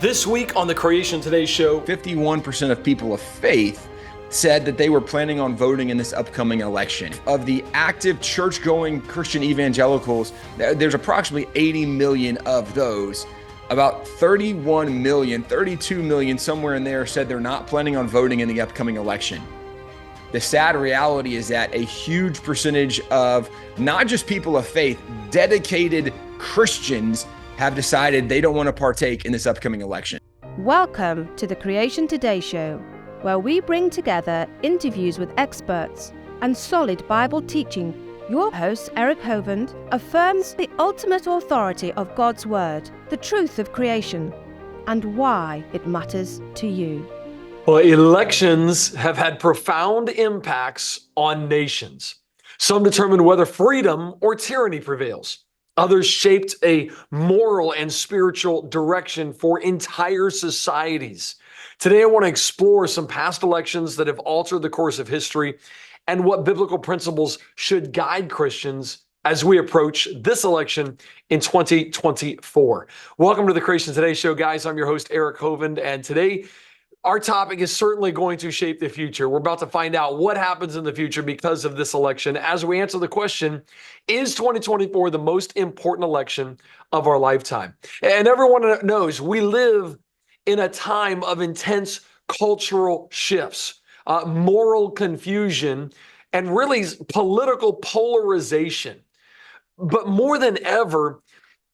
This week on the Creation Today show, 51% of people of faith said that they were planning on voting in this upcoming election. Of the active church-going Christian evangelicals, there's approximately 80 million of those. About 31 million, 32 million, somewhere in there, said they're not planning on voting in the upcoming election. The sad reality is that a huge percentage of not just people of faith, dedicated Christians have decided they don't want to partake in this upcoming election. Welcome to the Creation Today show, where we bring together interviews with experts and solid Bible teaching. Your host, Eric Hovind, affirms the ultimate authority of God's Word, the truth of creation, and why it matters to you. Well, elections have had profound impacts on nations. Some determine whether freedom or tyranny prevails. Others shaped a moral and spiritual direction for entire societies. Today, I want to explore some past elections that have altered the course of history and what biblical principles should guide Christians as we approach this election in 2024. Welcome to the Creation Today show, guys. I'm your host, Eric Hovind, and today, our topic is certainly going to shape the future. We're about to find out what happens in the future because of this election as we answer the question, is 2024 the most important election of our lifetime? And everyone knows we live in a time of intense cultural shifts, moral confusion, and really political polarization. But more than ever,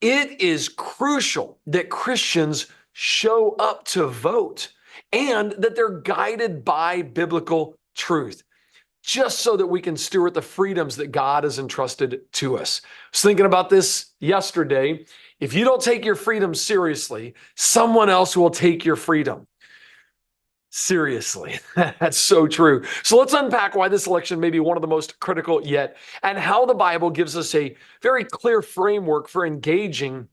it is crucial that Christians show up to vote, and that they're guided by biblical truth, just so that we can steward the freedoms that God has entrusted to us. I was thinking about this yesterday. If you don't take your freedom seriously, someone else will take your freedom seriously. That's so true. So let's unpack why this election may be one of the most critical yet, and how the Bible gives us a very clear framework for engaging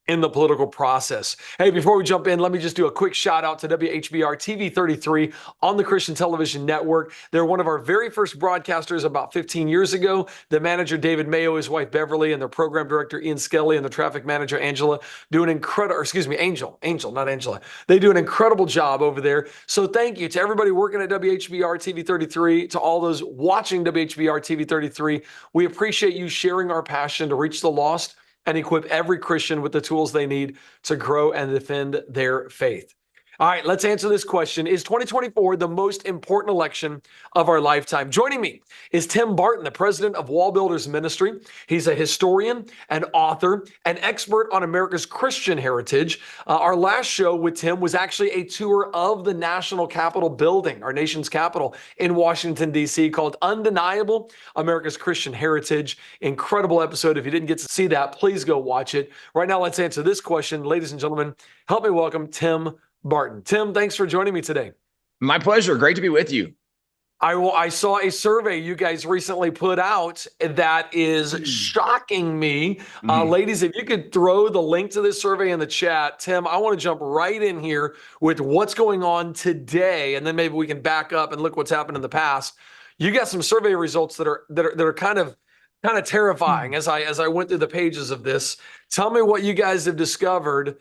in the political process. Hey, before we jump in, let me just do a quick shout out to WHBR TV 33 on the Christian Television Network. They're one of our very first broadcasters about 15 years ago. The manager, David Mayo, his wife, Beverly, and their program director, Ian Skelly, and the traffic manager, Angela, do an incredible, Angel, not Angela. They do an incredible job over there. So thank you to everybody working at WHBR TV 33, to all those watching WHBR TV 33. We appreciate you sharing our passion to reach the lost and equip every Christian with the tools they need to grow and defend their faith. All right, let's answer this question. Is 2024 the most important election of our lifetime? Joining me is Tim Barton, the President of Wallbuilders Ministry. He's a historian, an author, an expert on America's Christian heritage. Our last show with Tim was actually a tour of the National Capitol building, our nation's capital in Washington, D.C., called Undeniable America's Christian Heritage. Incredible episode. If you didn't get to see that, please go watch it. Right now, let's answer this question. Ladies and gentlemen, help me welcome Tim Barton. Tim, thanks for joining me today. My pleasure. Great to be with you. I saw a survey you guys recently put out that is shocking me. Ladies, if you could throw the link to this survey in the chat. Tim, I want to jump right in here with what's going on today, and then maybe we can back up and look what's happened in the past. You got some survey results that are kind of terrifying as I went through the pages of this. Tell me what you guys have discovered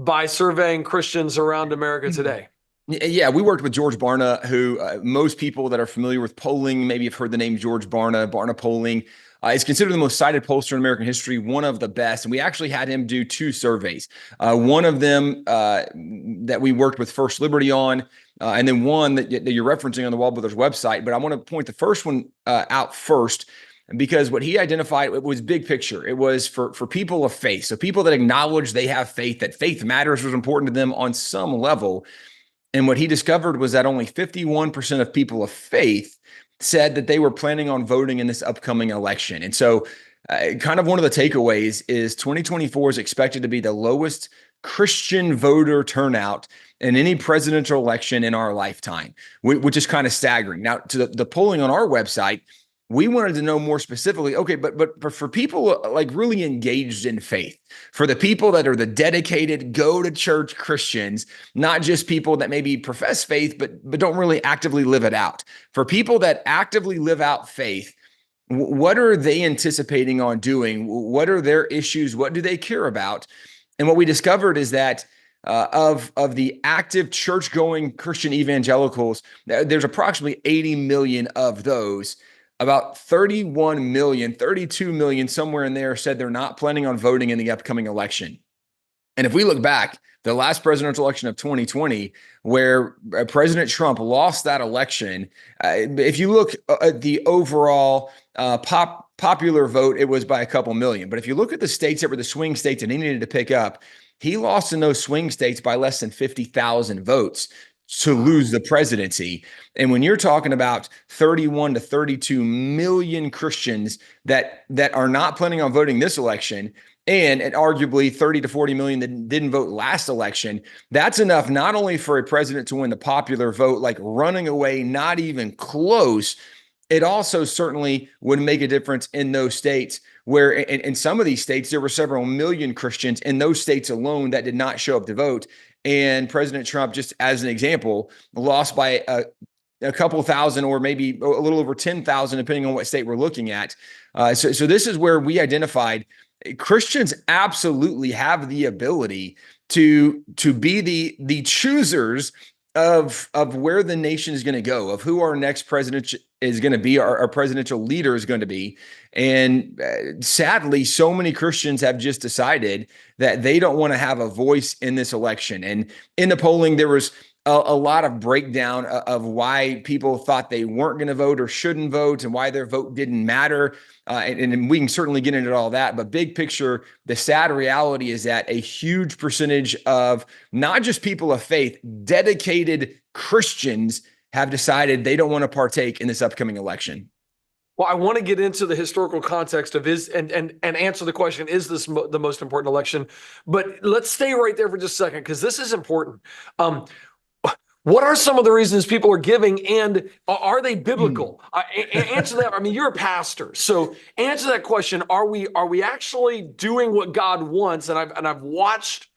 by surveying Christians around America today. Yeah, we worked with George Barna, who most people that are familiar with polling maybe have heard the name George Barna. Barna Polling is considered the most cited pollster in American history, one of the best. And we actually had him do two surveys. One of them that we worked with First Liberty on, and then one that you're referencing on the Wallbuilders website. But I want to point the first one out first, because what he identified, it was big picture. It was for people of faith. So people that acknowledge they have faith, that faith matters, was important to them on some level. And what he discovered was that only 51% of people of faith said that they were planning on voting in this upcoming election. And so kind of one of the takeaways is 2024 is expected to be the lowest Christian voter turnout in any presidential election in our lifetime, which is kind of staggering. Now, to the polling on our website, we wanted to know more specifically, okay, but for people like really engaged in faith, for the people that are the dedicated, go to church Christians, not just people that maybe profess faith, but don't really actively live it out. For people that actively live out faith, what are they anticipating on doing? What are their issues? What do they care about? And what we discovered is that of the active church-going Christian evangelicals, there's approximately 80 million of those. About 31 million, 32 million, somewhere in there, said they're not planning on voting in the upcoming election. And if we look back, the last presidential election of 2020, where President Trump lost that election, if you look at the overall popular vote, it was by a couple million. But if you look at the states that were the swing states and he needed to pick up, he lost in those swing states by less than 50,000 votes to lose the presidency. And when you're talking about 31 to 32 million Christians that are not planning on voting this election, and arguably 30 to 40 million that didn't vote last election, that's enough not only for a president to win the popular vote, like running away, not even close. It also certainly would make a difference in those states where in some of these states, there were several million Christians in those states alone that did not show up to vote. And President Trump, just as an example, lost by a couple thousand or maybe a little over 10,000, depending on what state we're looking at. So this is where we identified Christians absolutely have the ability to be the choosers of where the nation is going to go, of who our next president is going to be, our presidential leader is going to be. And sadly, so many Christians have just decided that they don't want to have a voice in this election. And in the polling, there was a lot of breakdown of why people thought they weren't going to vote or shouldn't vote and why their vote didn't matter. And we can certainly get into all that. But big picture, the sad reality is that a huge percentage of not just people of faith, dedicated Christians have decided they don't want to partake in this upcoming election. Well, I want to get into the historical context of and answer the question, is this the most important election? But let's stay right there for just a second, because this is important. What are some of the reasons people are giving, and are they biblical? Answer that. I mean, you're a pastor, so answer that question. Are we actually doing what God wants? And I've watched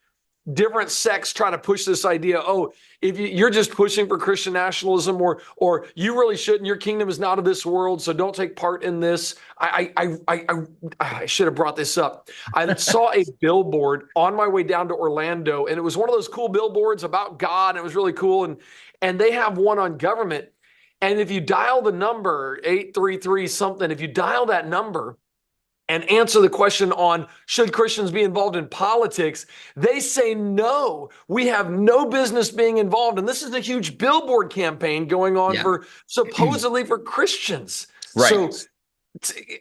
different sects try to push this idea. Oh, if you're just pushing for Christian nationalism, or you really shouldn't. Your kingdom is not of this world, so don't take part in this. I should have brought this up. I saw a billboard on my way down to Orlando, and it was one of those cool billboards about God. It was really cool, and they have one on government. And if you dial the number 833 something, if you dial that number and answer the question on should Christians be involved in politics, they say no, we have no business being involved. And this is a huge billboard campaign going on for supposedly for Christians. Right. So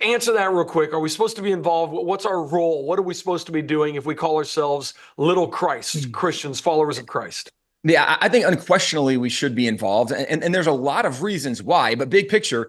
answer that real quick. Are we supposed to be involved? What's our role? What are we supposed to be doing if we call ourselves little Christ, Christians, followers of Christ? Yeah, I think unquestionably we should be involved. And there's a lot of reasons why, but big picture,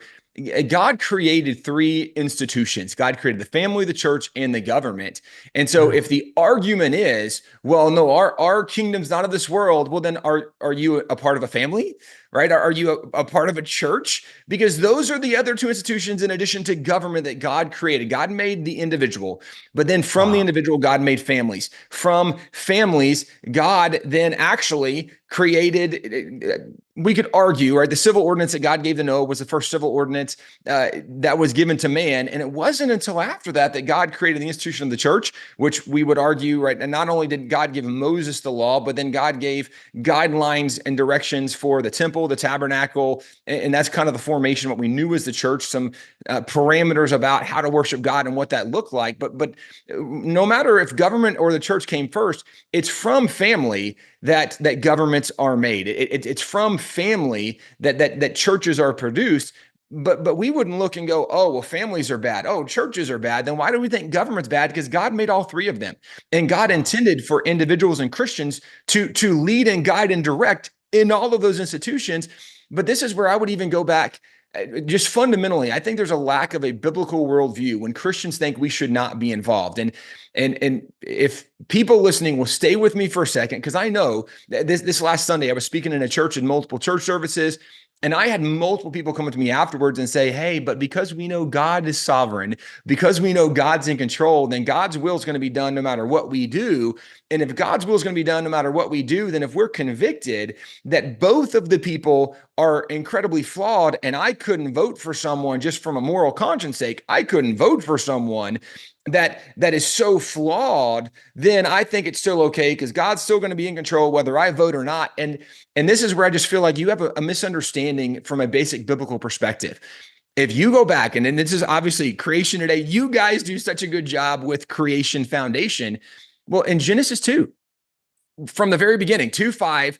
God created three institutions. God created the family, the church, and the government. And so if the argument is, well, no, our kingdom's not of this world, well, then are you a part of a family, right? Are you a part of a church? Because those are the other two institutions in addition to government that God created. God made the individual, but then from the individual, God made families. From families, God then actually created, we could argue, right? The civil ordinance that God gave to Noah was the first civil ordinance that was given to man. And it wasn't until after that God created the institution of the church, which we would argue, right? And not only did God give Moses the law, but then God gave guidelines and directions for the temple, the tabernacle. And that's kind of the formation, what we knew as the church, some parameters about how to worship God and what that looked like. But no matter if government or the church came first, it's from family that governments are made. It's from family that churches are produced. But we wouldn't look and go, oh, well, families are bad. Oh, churches are bad. Then why do we think government's bad? Because God made all three of them. And God intended for individuals and Christians to lead and guide and direct in all of those institutions. But this is where I would even go back. Just fundamentally, I think there's a lack of a biblical worldview when Christians think we should not be involved. And if people listening will stay with me for a second, because I know that this last Sunday, I was speaking in a church in multiple church services, and I had multiple people come up to me afterwards and say, hey, but because we know God is sovereign, because we know God's in control, then God's will is going to be done no matter what we do. And if God's will is going to be done no matter what we do, then if we're convicted that both of the people are incredibly flawed, and I couldn't vote for someone just from a moral conscience sake, I couldn't vote for someone that is so flawed, then I think it's still okay because God's still going to be in control whether I vote or not. And this is where I just feel like you have a misunderstanding from a basic biblical perspective. If you go back, and then this is obviously creation today, you guys do such a good job with creation foundation. Well, in Genesis 2, from the very beginning, 2:5,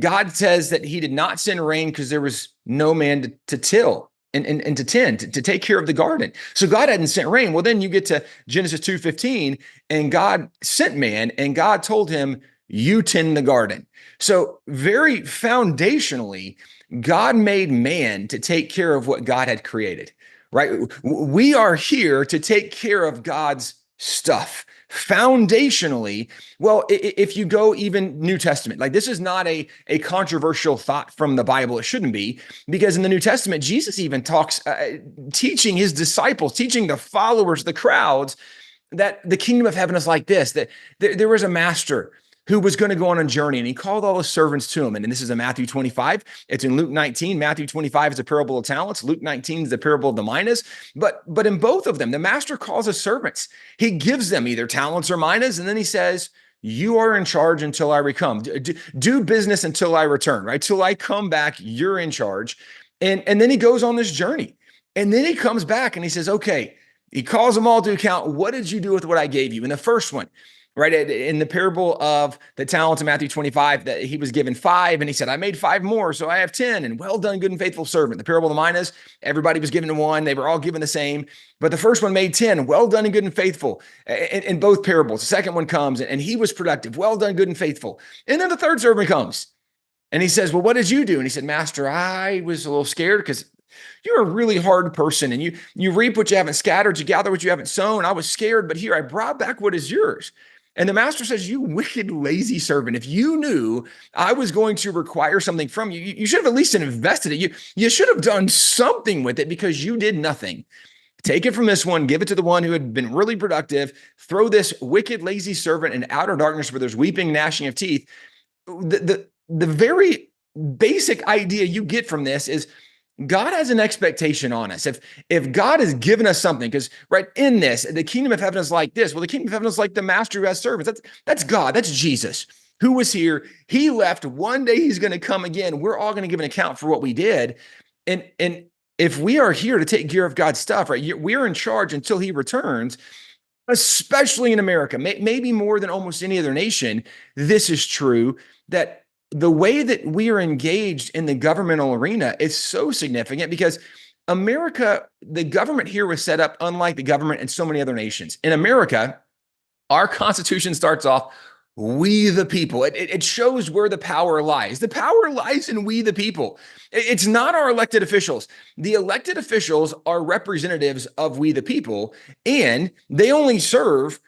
God says that he did not send rain because there was no man to till and to tend, to take care of the garden. So God hadn't sent rain. Well, then you get to Genesis 2:15, and God sent man, and God told him, you tend the garden. So very foundationally, God made man to take care of what God had created, right? We are here to take care of God's stuff. Foundationally, well, if you go even New Testament, like this is not a controversial thought from the Bible. It shouldn't be, because in the New Testament, Jesus even talks, teaching his disciples, teaching the followers, the crowds, that the kingdom of heaven is like this, that there was a master who was going to go on a journey, and he called all his servants to him. And this is in Matthew 25. It's in Luke 19. Matthew 25 is the parable of talents. Luke 19 is the parable of the minas. But in both of them, the master calls his servants. He gives them either talents or minas, and then he says, you are in charge until I come. Do business until I return, right? Till I come back, you're in charge. And then he goes on this journey. And then he comes back and he says, okay, he calls them all to account. What did you do with what I gave you? In the first one, right, in the parable of the talents in Matthew 25, that he was given 5, and he said, I made 5 more, so I have 10, and well done, good and faithful servant. The parable of the minas, everybody was given 1. They were all given the same, but the first one made 10, well done and good and faithful in both parables. The second one comes, and he was productive, well done, good and faithful. And then the third servant comes, and he says, well, what did you do? And he said, Master, I was a little scared because you're a really hard person, and you reap what you haven't scattered, you gather what you haven't sown. I was scared, but here I brought back what is yours. And the master says, you wicked, lazy servant, if you knew I was going to require something from you, you should have at least invested it. You should have done something with it, because you did nothing. Take it from this one, give it to the one who had been really productive, throw this wicked, lazy servant in outer darkness where there's weeping, gnashing of teeth. The very basic idea you get from this is God has an expectation on us. If God has given us something, because right in this, the kingdom of heaven is like this. Well, the kingdom of heaven is like the master who has servants. That's God. That's Jesus, who was here. He left. One day he's going to come again. We're all going to give an account for what we did. And if we are here to take care of God's stuff, right, we're in charge until he returns, especially in America, maybe more than almost any other nation. This is true, that the way that we are engaged in the governmental arena is so significant, because America, the government here was set up unlike the government in so many other nations. In America, our Constitution starts off, we the people. It shows where the power lies. The power lies in we the people. It's not our elected officials. The elected officials are representatives of we the people, and they only serve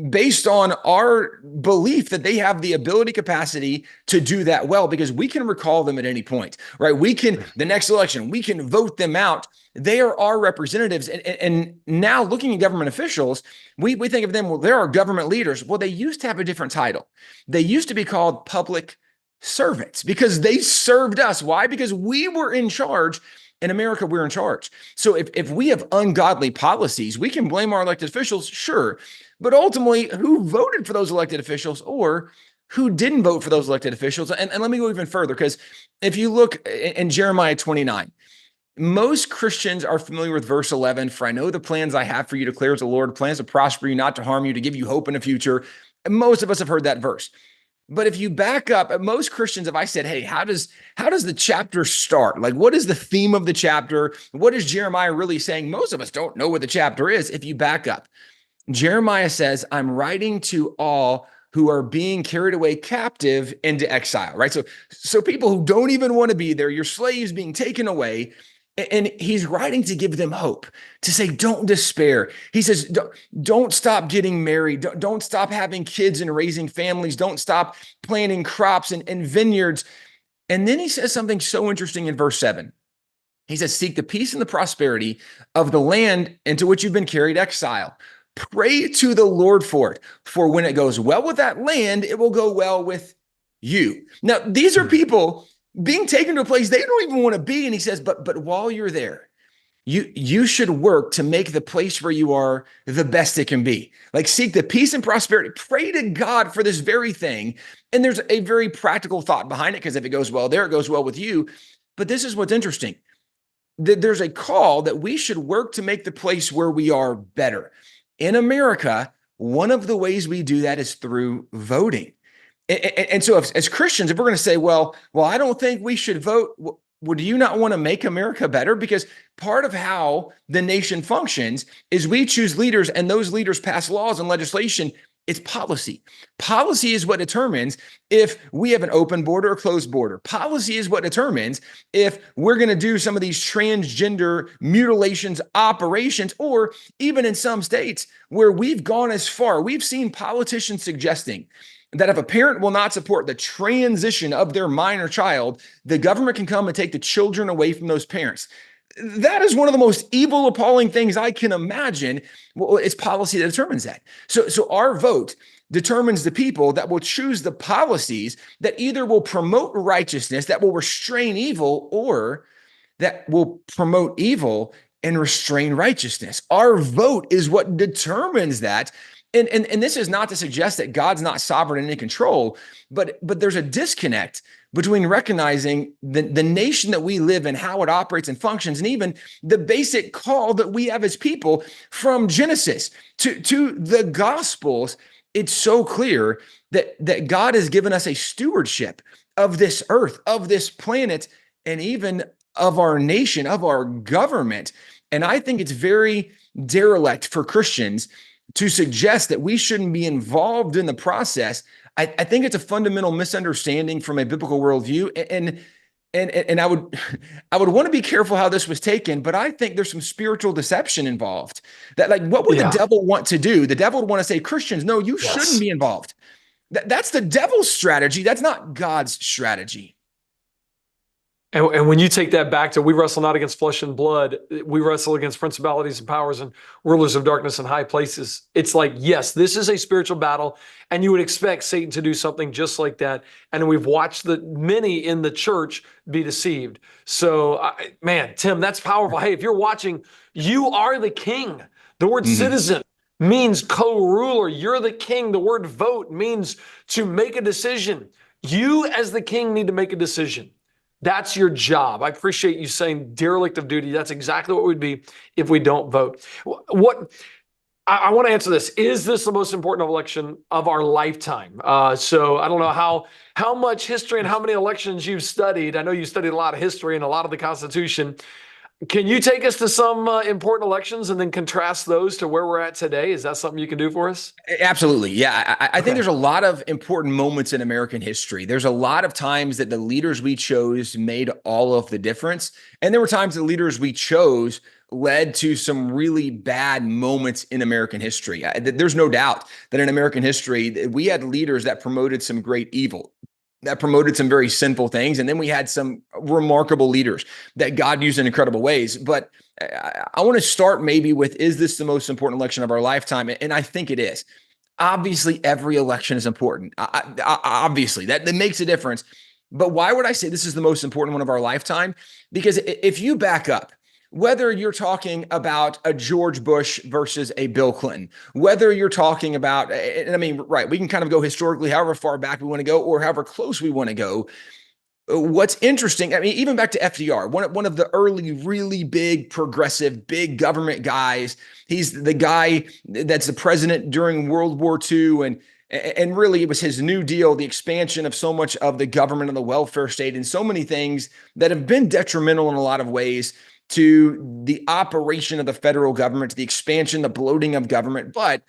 based on our belief that they have the ability, capacity to do that well, because we can recall them at any point, right? We can, the next election, we can vote them out. They are our representatives. And now looking at government officials, we think of them, well, they're our government leaders. Well, they used to have a different title. They used to be called public servants, because they served us. Why? Because we were in charge. In America, we're in charge. So if we have ungodly policies, we can blame our elected officials, sure. But ultimately, who voted for those elected officials, or who didn't vote for those elected officials? And let me go even further, because if you look in Jeremiah 29, most Christians are familiar with verse 11, for I know the plans I have for you, declares the Lord, plans to prosper you, not to harm you, to give you hope in the future. Most of us have heard that verse. But if you back up, most Christians, if I said, hey, how does the chapter start? Like, what is the theme of the chapter? What is Jeremiah really saying? Most of us don't know what the chapter is. If you back up, Jeremiah says, I'm writing to all who are being carried away captive into exile, right? So people who don't even want to be there, your slaves being taken away. And he's writing to give them hope, to say, don't despair. He says, don't stop getting married. Don't stop having kids and raising families. Don't stop planting crops and vineyards. And then he says something so interesting in verse 7. He says, seek the peace and the prosperity of the land into which you've been carried exile. Pray to the Lord for it. For when it goes well with that land, it will go well with you. Now, these are people being taken to a place they don't even want to be. And he says, but while you're there, you should work to make the place where you are the best it can be. Like, seek the peace and prosperity. Pray to God for this very thing. And there's a very practical thought behind it, because if it goes well there, it goes well with you. But this is what's interesting. There's a call that we should work to make the place where we are better. In America, one of the ways we do that is through voting. And so as Christians, if we're going to say, well, I don't think we should vote, would you not want to make America better? Because part of how the nation functions is we choose leaders, and those leaders pass laws and legislation. It's policy. Policy is what determines if we have an open border or closed border. Policy is what determines if we're going to do some of these transgender mutilations operations, or even in some states where we've gone as far, we've seen politicians suggesting that if a parent will not support the transition of their minor child, the government can come and take the children away from those parents. That is one of the most evil, appalling things I can imagine. Well, it's policy that determines that. So our vote determines the people that will choose the policies that either will promote righteousness, that will restrain evil, or that will promote evil and restrain righteousness. Our vote is what determines that. And this is not to suggest that God's not sovereign and in control, but there's a disconnect between recognizing the nation that we live in, how it operates and functions, and even the basic call that we have as people from Genesis to the Gospels. It's so clear that God has given us a stewardship of this earth, of this planet, and even of our nation, of our government. And I think it's very derelict for Christians to suggest that we shouldn't be involved in the process. I think it's a fundamental misunderstanding from a biblical worldview. And I would want to be careful how this was taken, but I think there's some spiritual deception involved. That, like, what would the devil want to do? The devil would want to say, Christians, no, you shouldn't be involved. That's the devil's strategy. That's not God's strategy. And when you take that back to, we wrestle not against flesh and blood, we wrestle against principalities and powers and rulers of darkness in high places. It's like, yes, this is a spiritual battle, and you would expect Satan to do something just like that. And we've watched many in the church be deceived. So, man, Tim, that's powerful. Hey, if you're watching, you are the king. The word citizen means co-ruler. You're the king. The word vote means to make a decision. You as the king need to make a decision. That's your job. I appreciate you saying derelict of duty. That's exactly what we'd be if we don't vote. I want to answer this. Is this the most important election of our lifetime? So I don't know how much history and how many elections you've studied. I know you studied a lot of history and a lot of the Constitution. Can you take us to some important elections and then contrast those to where we're at today? Is that something you can do for us? Absolutely. Yeah. I think there's a lot of important moments in American history. There's a lot of times that the leaders we chose made all of the difference. And there were times the leaders we chose led to some really bad moments in American history. There's no doubt that in American history, we had leaders that promoted some great evil, that promoted some very sinful things. And then we had some remarkable leaders that God used in incredible ways. But I want to start maybe with, is this the most important election of our lifetime? And I think it is. Obviously, every election is important. Obviously, that makes a difference. But why would I say this is the most important one of our lifetime? Because if you back up, whether you're talking about a George Bush versus a Bill Clinton, whether you're talking about, and I mean, right, we can kind of go historically, however far back we want to go, or however close we want to go. What's interesting, I mean, even back to FDR, one of the early, really big, progressive, big government guys. He's the guy that's the president during World War II. And really, it was his New Deal, the expansion of so much of the government and the welfare state, and so many things that have been detrimental in a lot of ways to the operation of the federal government, to the expansion, the bloating of government. But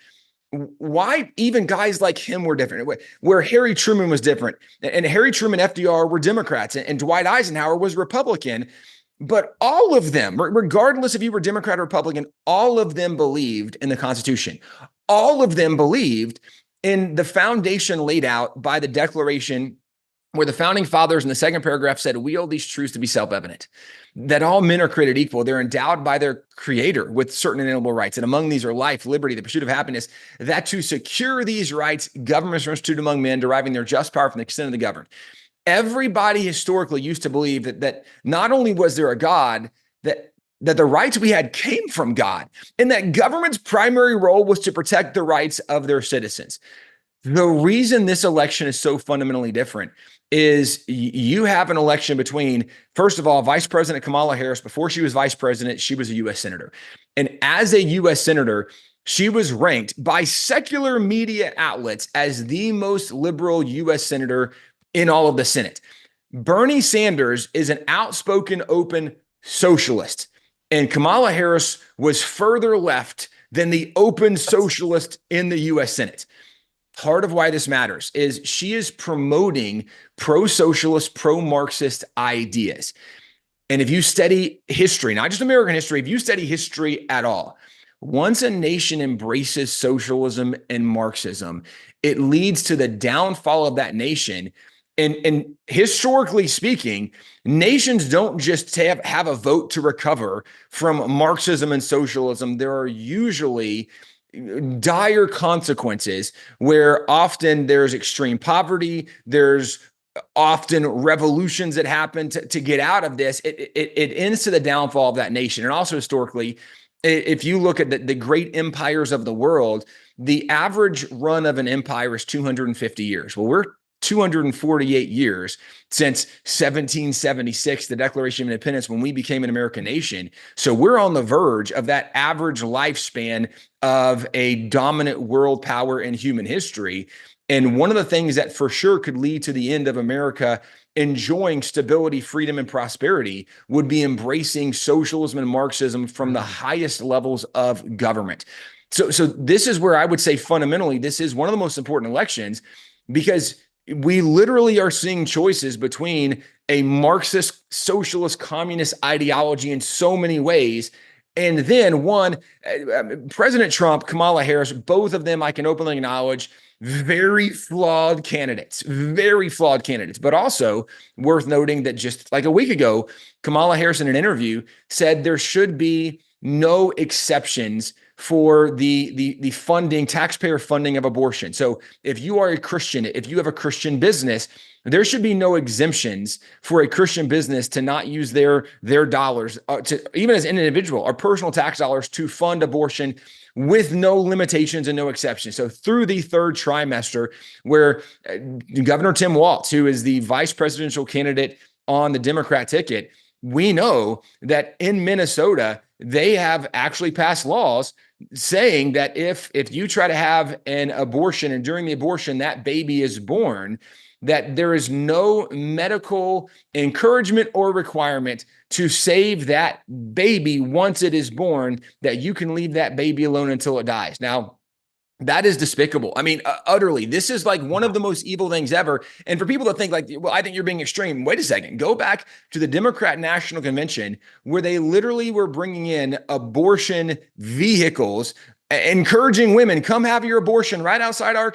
why even guys like him were different, where Harry Truman was different, and Harry Truman, FDR were Democrats, and Dwight Eisenhower was Republican. But all of them, regardless if you were Democrat or Republican, all of them believed in the Constitution. All of them believed in the foundation laid out by the Declaration, where the founding fathers in the second paragraph said, we hold these truths to be self-evident, that all men are created equal. They're endowed by their creator with certain inalienable rights. And among these are life, liberty, the pursuit of happiness, that to secure these rights, governments are instituted among men, deriving their just power from the consent of the governed. Everybody historically used to believe that not only was there a God, that that the rights we had came from God, and that government's primary role was to protect the rights of their citizens. The reason this election is so fundamentally different is you have an election between, first of all, Vice President Kamala Harris. Before she was vice president, she was a U.S. senator. And as a U.S. senator, she was ranked by secular media outlets as the most liberal U.S. senator in all of the Senate. Bernie Sanders is an outspoken, open socialist, and Kamala Harris was further left than the open socialist in the U.S. Senate. Part of why this matters is she is promoting pro-socialist, pro-Marxist ideas. And if you study history, not just American history, if you study history at all, once a nation embraces socialism and Marxism, it leads to the downfall of that nation. And historically speaking, nations don't just have a vote to recover from Marxism and socialism. There are usually dire consequences where often there's extreme poverty. There's often revolutions that happen to get out of this. It ends to the downfall of that nation. And also historically, if you look at the great empires of the world, the average run of an empire is 250 years. Well, we're 248 years since 1776, the Declaration of Independence, when we became an American nation. So we're on the verge of that average lifespan of a dominant world power in human history. And one of the things that for sure could lead to the end of America enjoying stability, freedom, and prosperity would be embracing socialism and Marxism from the highest levels of government. So this is where I would say fundamentally, this is one of the most important elections, because we literally are seeing choices between a Marxist, socialist, communist ideology in so many ways. And then President Trump, Kamala Harris, both of them I can openly acknowledge, very flawed candidates, but also worth noting that just like a week ago, Kamala Harris in an interview said there should be no exceptions for the funding, taxpayer funding of abortion. So if you are a Christian, if you have a Christian business, there should be no exemptions for a Christian business to not use their dollars, even as an individual, our personal tax dollars to fund abortion with no limitations and no exceptions. So through the third trimester, where Governor Tim Walz, who is the vice presidential candidate on the Democrat ticket, we know that in Minnesota, they have actually passed laws saying that if you try to have an abortion and during the abortion that baby is born, that there is no medical encouragement or requirement to save that baby once it is born, that you can leave that baby alone until it dies. Now, that is despicable. I mean, utterly. This is like one of the most evil things ever. And for people that think like, well, I think you're being extreme. Wait a second. Go back to the Democrat National Convention, where they literally were bringing in abortion vehicles, encouraging women, come have your abortion right outside our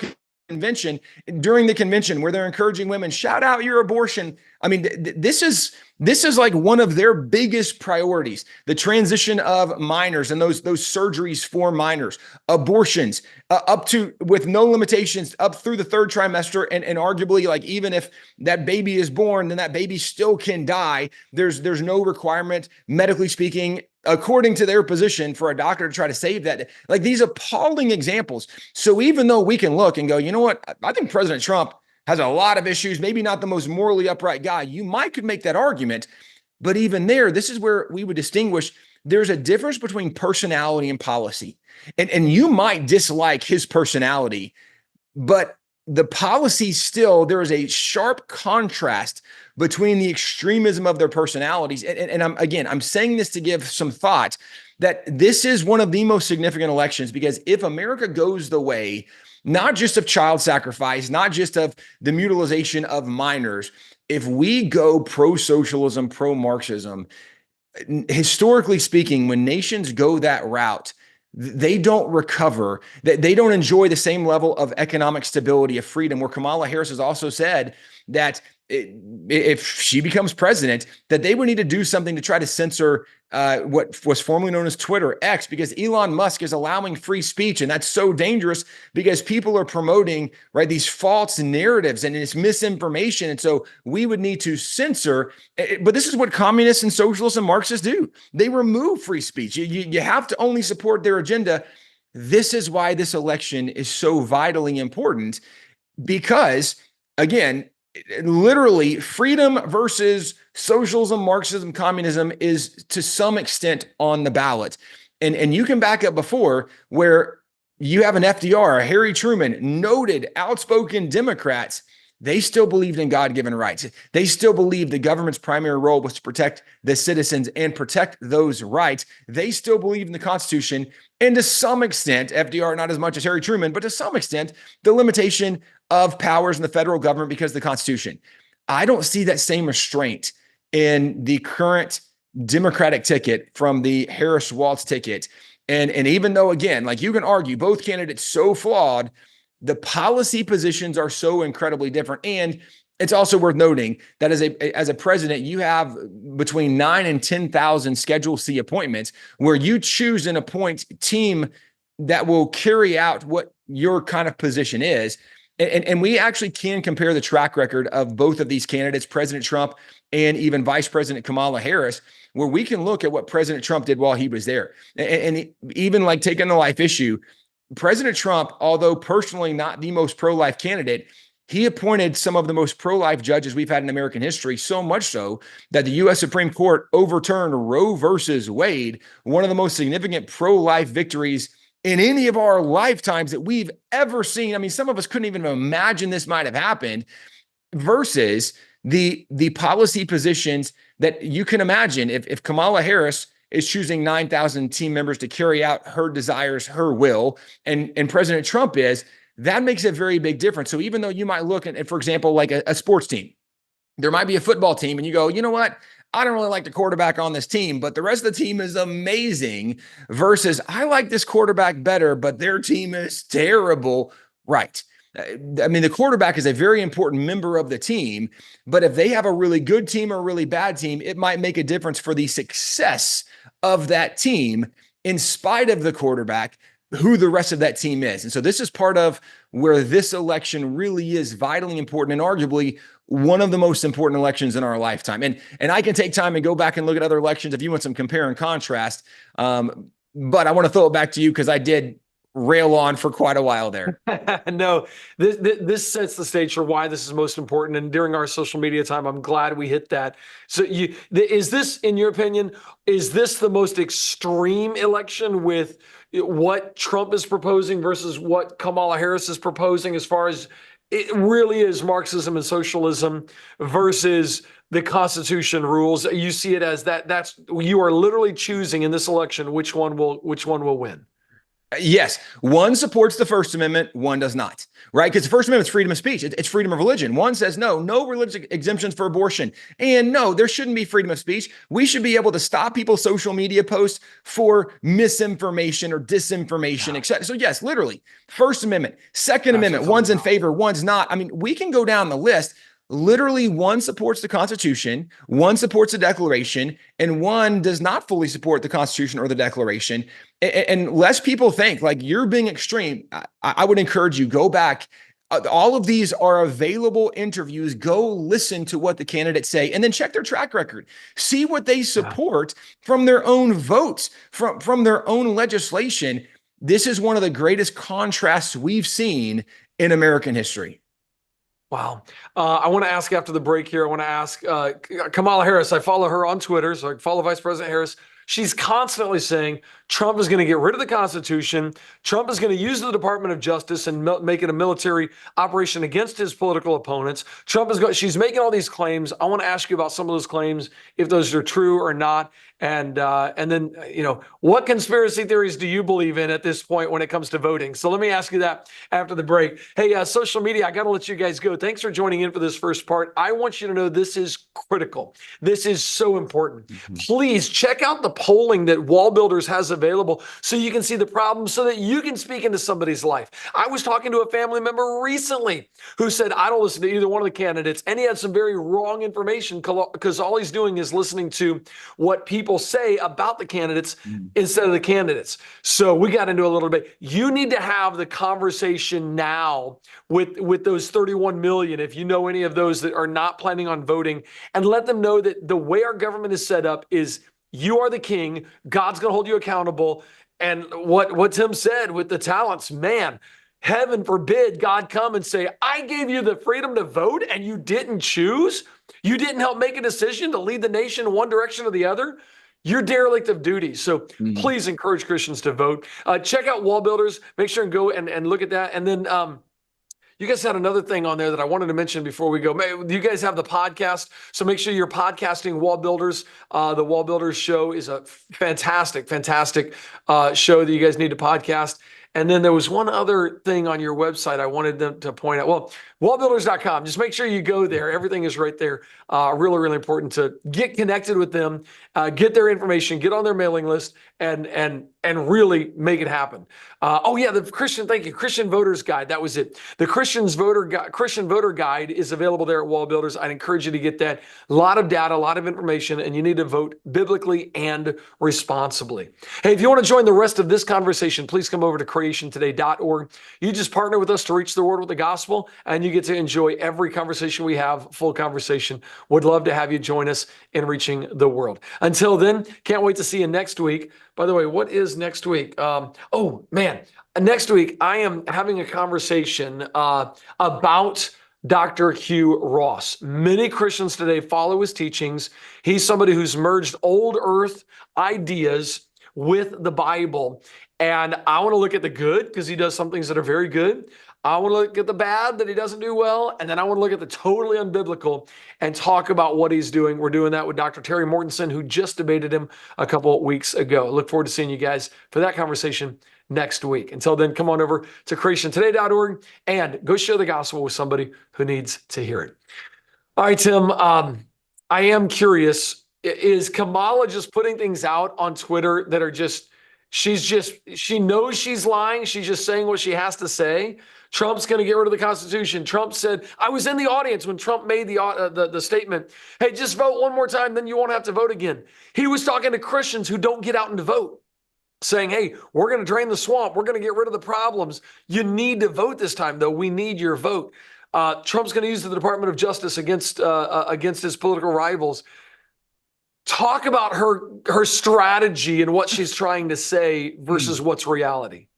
convention, during the convention, where they're encouraging women, shout out your abortion. I mean, this is like one of their biggest priorities, the transition of minors and those surgeries for minors, abortions, up to, with no limitations, up through the third trimester. And arguably, like, even if that baby is born, then that baby still can die. There's no requirement, medically speaking, according to their position, for a doctor to try to save that. Like, these appalling examples. So even though we can look and go, you know what, I think President Trump has a lot of issues, maybe not the most morally upright guy, you could make that argument. But even there, this is where we would distinguish. There's a difference between personality and policy. And you might dislike his personality, but the policy still, there is a sharp contrast between the extremism of their personalities. And I'm saying this to give some thought that this is one of the most significant elections, because if America goes the way, not just of child sacrifice, not just of the mutilization of minors, if we go pro-socialism, pro-Marxism, historically speaking, when nations go that route, they don't recover, they don't enjoy the same level of economic stability, of freedom, where Kamala Harris has also said that if she becomes president, that they would need to do something to try to censor what was formerly known as Twitter, X, because Elon Musk is allowing free speech. And that's so dangerous because people are promoting, right, these false narratives and it's misinformation. And so we would need to censor. But this is what communists and socialists and Marxists do. They remove free speech. You have to only support their agenda. This is why this election is so vitally important, because, again, literally freedom versus socialism, Marxism, communism is to some extent on the ballot. And you can back up before where you have an FDR, a Harry Truman, noted, outspoken Democrats. They still believed in God-given rights. They still believed the government's primary role was to protect the citizens and protect those rights. They still believed in the Constitution. And to some extent, FDR, not as much as Harry Truman, but to some extent, the limitation of powers in the federal government because of the Constitution. I don't see that same restraint in the current Democratic ticket from the Harris-Walz ticket. And even though, again, like you can argue both candidates so flawed, the policy positions are so incredibly different. And it's also worth noting that as a president, you have between 9,000 and 10,000 Schedule C appointments where you choose and appoint team that will carry out what your kind of position is. And we actually can compare the track record of both of these candidates, President Trump and even Vice President Kamala Harris, where we can look at what President Trump did while he was there. And even like taking the life issue, President Trump, although personally not the most pro-life candidate, he appointed some of the most pro-life judges we've had in American history, so much so that the U.S. Supreme Court overturned Roe versus Wade, one of the most significant pro-life victories in any of our lifetimes that we've ever seen. I mean, some of us couldn't even imagine this might have happened, versus the policy positions that you can imagine if Kamala Harris is choosing 9,000 team members to carry out her desires, her will, and President Trump is, that makes a very big difference. So even though you might look at, for example, like a sports team, there might be a football team and you go, you know what? I don't really like the quarterback on this team, but the rest of the team is amazing, versus I like this quarterback better, but their team is terrible. Right. I mean, the quarterback is a very important member of the team, but if they have a really good team or a really bad team, it might make a difference for the success of that team in spite of the quarterback, who the rest of that team is. And so this is part of where this election really is vitally important and arguably one of the most important elections in our lifetime. And I can take time and go back and look at other elections if you want some compare and contrast. But I want to throw it back to you because I did rail on for quite a while there. No, this sets the stage for why this is most important. And during our social media time, I'm glad we hit that. So is this, in your opinion, is this the most extreme election with what Trump is proposing versus what Kamala Harris is proposing, as far as it really is Marxism and socialism versus the Constitution rules? You see it as that's you are literally choosing in this election which one will win. Yes. One supports the First Amendment, one does not, right? Because the First Amendment is freedom of speech. It's freedom of religion. One says, no religious exemptions for abortion. And no, there shouldn't be freedom of speech. We should be able to stop people's social media posts for misinformation or disinformation, etc. So yes, literally, First Amendment, Second Amendment, one's in favor, one's not. I mean, we can go down the list. Literally, one supports the Constitution, one supports the Declaration, and one does not fully support the Constitution or the Declaration. And lest people think like you're being extreme, I would encourage you, go back. All of these are available interviews. Go listen to what the candidates say and then check their track record. See what they support from their own votes, from their own legislation. This is one of the greatest contrasts we've seen in American history. Wow. I want to ask after the break here, I want to ask Kamala Harris. I follow her on Twitter, so I follow Vice President Harris. She's constantly saying Trump is going to get rid of the Constitution. Trump is going to use the Department of Justice and make it a military operation against his political opponents. She's making all these claims. I want to ask you about some of those claims, if those are true or not. And then, what conspiracy theories do you believe in at this point when it comes to voting? So let me ask you that after the break. Hey, social media, I got to let you guys go. Thanks for joining in for this first part. I want you to know this is critical. This is so important. Please check out the polling that Wallbuilders has available so you can see the problems so that you can speak into somebody's life. I was talking to a family member recently who said, I don't listen to either one of the candidates. And he had some very wrong information because all he's doing is listening to what people say about the candidates instead of the candidates. So we got into a little bit. You need to have the conversation now with those 31 million, if you know any of those that are not planning on voting, and let them know that the way our government is set up is you are the king, God's going to hold you accountable. And what Tim said with the talents, man, heaven forbid God come and say, I gave you the freedom to vote and you didn't choose. You didn't help make a decision to lead the nation in one direction or the other. You're derelict of duty. So please encourage Christians to vote. Check out Wallbuilders. Make sure and go and look at that. And then you guys had another thing on there that I wanted to mention before we go. You guys have the podcast, so make sure you're podcasting Wallbuilders. The Wallbuilders show is a fantastic show that you guys need to podcast. And then there was one other thing on your website I wanted them to point out. Well, wallbuilders.com. Just make sure you go there. Everything is right there. Really, really important to get connected with them, get their information, get on their mailing list, and really make it happen. The Christian Voters Guide. That was it. The Christian Voter Guide is available there at Wallbuilders. I'd encourage you to get that. A lot of data, a lot of information, and you need to vote biblically and responsibly. Hey, if you want to join the rest of this conversation, please come over to creationtoday.org. You just partner with us to reach the world with the gospel, and you get to enjoy every conversation we have, full conversation. Would love to have you join us in reaching the world. Until then, can't wait to see you next week. By the way, what is next week? Next week I am having a conversation about Dr. Hugh Ross. Many Christians today follow his teachings. He's somebody who's merged old earth ideas with the Bible. And I want to look at the good because he does some things that are very good. I want to look at the bad that he doesn't do well. And then I want to look at the totally unbiblical and talk about what he's doing. We're doing that with Dr. Terry Mortensen, who just debated him a couple of weeks ago. Look forward to seeing you guys for that conversation next week. Until then, come on over to creationtoday.org and go share the gospel with somebody who needs to hear it. All right, Tim, I am curious. Is Kamala just putting things out on Twitter that are she knows she's lying. She's just saying what she has to say. Trump's going to get rid of the Constitution. Trump said, I was in the audience when Trump made the statement, hey, just vote one more time, then you won't have to vote again. He was talking to Christians who don't get out and vote, saying, hey, we're going to drain the swamp. We're going to get rid of the problems. You need to vote this time, though. We need your vote. Trump's going to use the Department of Justice against his political rivals. Talk about her strategy and what she's trying to say versus what's reality.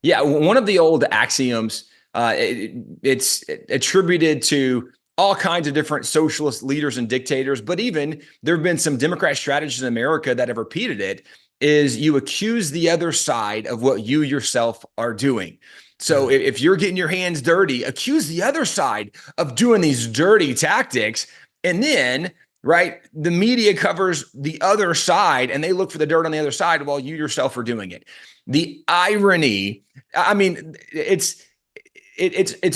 Yeah, one of the old axioms, it's attributed to all kinds of different socialist leaders and dictators, but even there have been some Democrat strategists in America that have repeated it, is you accuse the other side of what you yourself are doing. So if you're getting your hands dirty, accuse the other side of doing these dirty tactics, and then right, the media covers the other side and they look for the dirt on the other side while you yourself are doing it. The irony, I mean, it's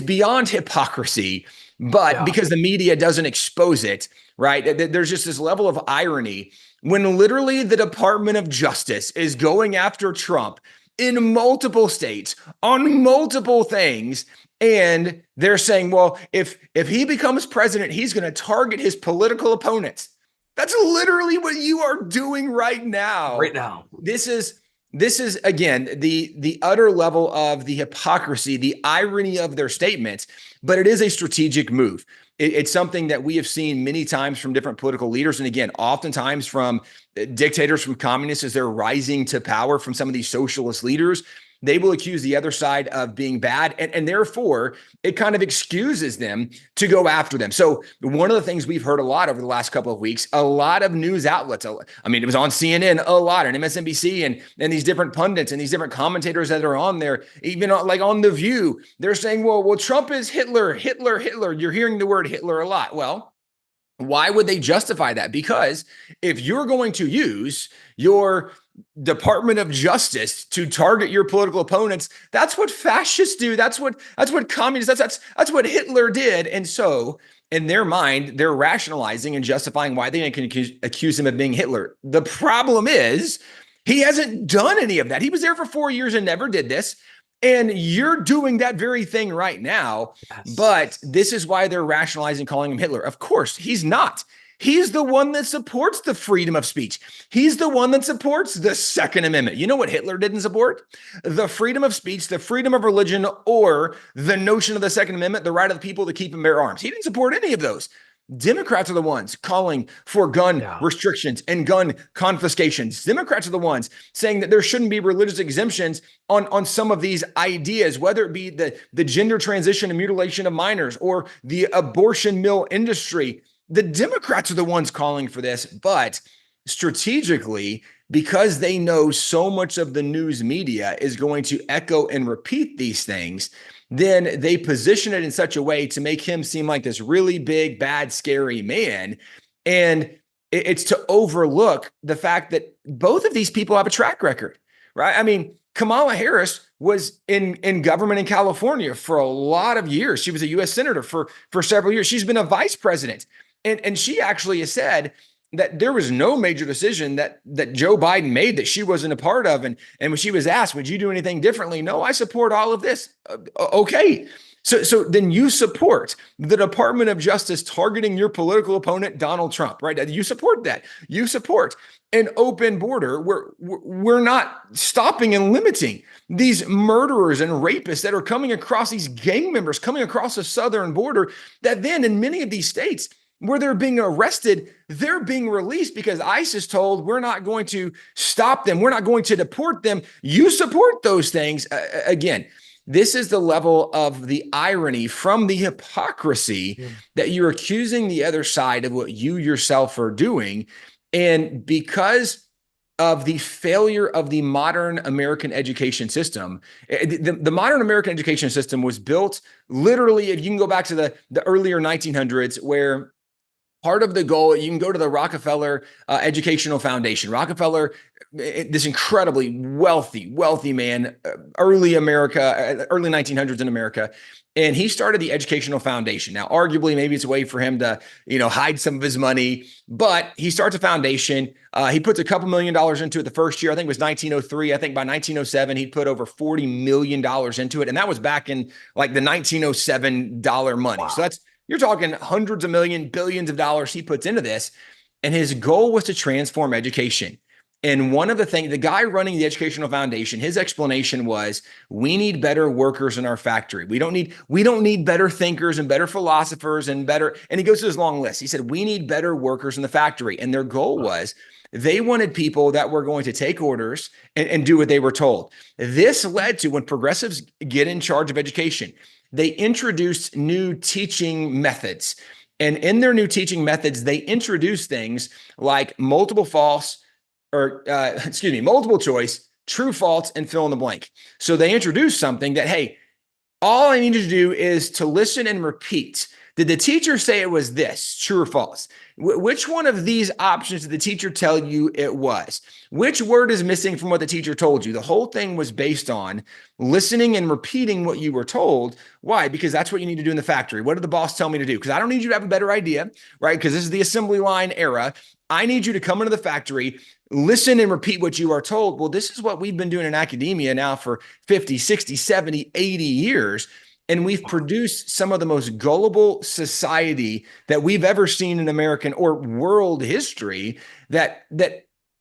beyond hypocrisy, but because the media doesn't expose it, right? There's just this level of irony when literally the Department of Justice is going after Trump in multiple states on multiple things. And they're saying, well, if he becomes president, he's going to target his political opponents. That's literally what you are doing right now. Right now. This is again, the utter level of the hypocrisy, the irony of their statements, but it is a strategic move. It's something that we have seen many times from different political leaders. And again, oftentimes from dictators, from communists, as they're rising to power, from some of these socialist leaders. They will accuse the other side of being bad. And therefore, it kind of excuses them to go after them. So one of the things we've heard a lot over the last couple of weeks, a lot of news outlets, I mean, it was on CNN a lot, and MSNBC, and these different pundits and these different commentators that are on there, even like on The View, they're saying, well, Trump is Hitler. You're hearing the word Hitler a lot. Well, why would they justify that? Because if you're going to use your Department of Justice to target your political opponents, that's what fascists do. That's what communists, that's what Hitler did. And so in their mind, they're rationalizing and justifying why they can accuse him of being Hitler. The problem is he hasn't done any of that. He was there for 4 years and never did this. And you're doing that very thing right now. Yes. But this is why they're rationalizing calling him Hitler. Of course, he's not. He's the one that supports the freedom of speech. He's the one that supports the Second Amendment. You know what Hitler didn't support? The freedom of speech, the freedom of religion, or the notion of the Second Amendment, the right of the people to keep and bear arms. He didn't support any of those. Democrats are the ones calling for gun restrictions and gun confiscations. Democrats are the ones saying that there shouldn't be religious exemptions on some of these ideas, whether it be the gender transition and mutilation of minors or the abortion mill industry. The Democrats are the ones calling for this, but strategically, because they know so much of the news media is going to echo and repeat these things, then they position it in such a way to make him seem like this really big, bad, scary man. And it's to overlook the fact that both of these people have a track record, right? I mean, Kamala Harris was in government in California for a lot of years. She was a U.S. senator for several years. She's been a vice president. And she actually has said that there was no major decision that Joe Biden made that she wasn't a part of. And when she was asked, would you do anything differently? No, I support all of this. Okay. So then you support the Department of Justice targeting your political opponent, Donald Trump, right? You support that. You support an open border where we're not stopping and limiting these murderers and rapists that are coming across, these gang members coming across the southern border, that then in many of these states where they're being arrested, they're being released because ICE is told we're not going to stop them. We're not going to deport them. You support those things. Again, this is the level of the irony from the hypocrisy that you're accusing the other side of what you yourself are doing. And because of the failure of the modern American education system, the modern American education system was built literally, if you can go back to the earlier 1900s, where part of the goal, you can go to the Rockefeller Educational Foundation. Rockefeller, this incredibly wealthy man, early 1900s in America. And he started the Educational Foundation. Now, arguably, maybe it's a way for him to, hide some of his money, but he starts a foundation. He puts a couple $1 million into it the first year. I think it was 1903. I think by 1907, he'd put over $40 million into it. And that was back in like the 1907 dollar money. Wow. So you're talking hundreds of millions, billions of dollars he puts into this. And his goal was to transform education. And one of the things, the guy running the Educational Foundation, his explanation was, we need better workers in our factory. We don't need better thinkers and better philosophers and he goes through this long list. He said, we need better workers in the factory. And their goal was, they wanted people that were going to take orders and do what they were told. This led to, when progressives get in charge of education, they introduced new teaching methods. And in their new teaching methods, they introduced things like multiple choice, true, false, and fill in the blank. So they introduced something that, hey, all I need you to do is to listen and repeat. Did the teacher say it was this, true or false? Which one of these options did the teacher tell you it was? Which word is missing from what the teacher told you? The whole thing was based on listening and repeating what you were told. Why? Because that's what you need to do in the factory. What did the boss tell me to do? Because I don't need you to have a better idea, right? Because this is the assembly line era. I need you to come into the factory, listen and repeat what you are told. Well, this is what we've been doing in academia now for 50, 60, 70, 80 years. And we've produced some of the most gullible society that we've ever seen in American or world history, that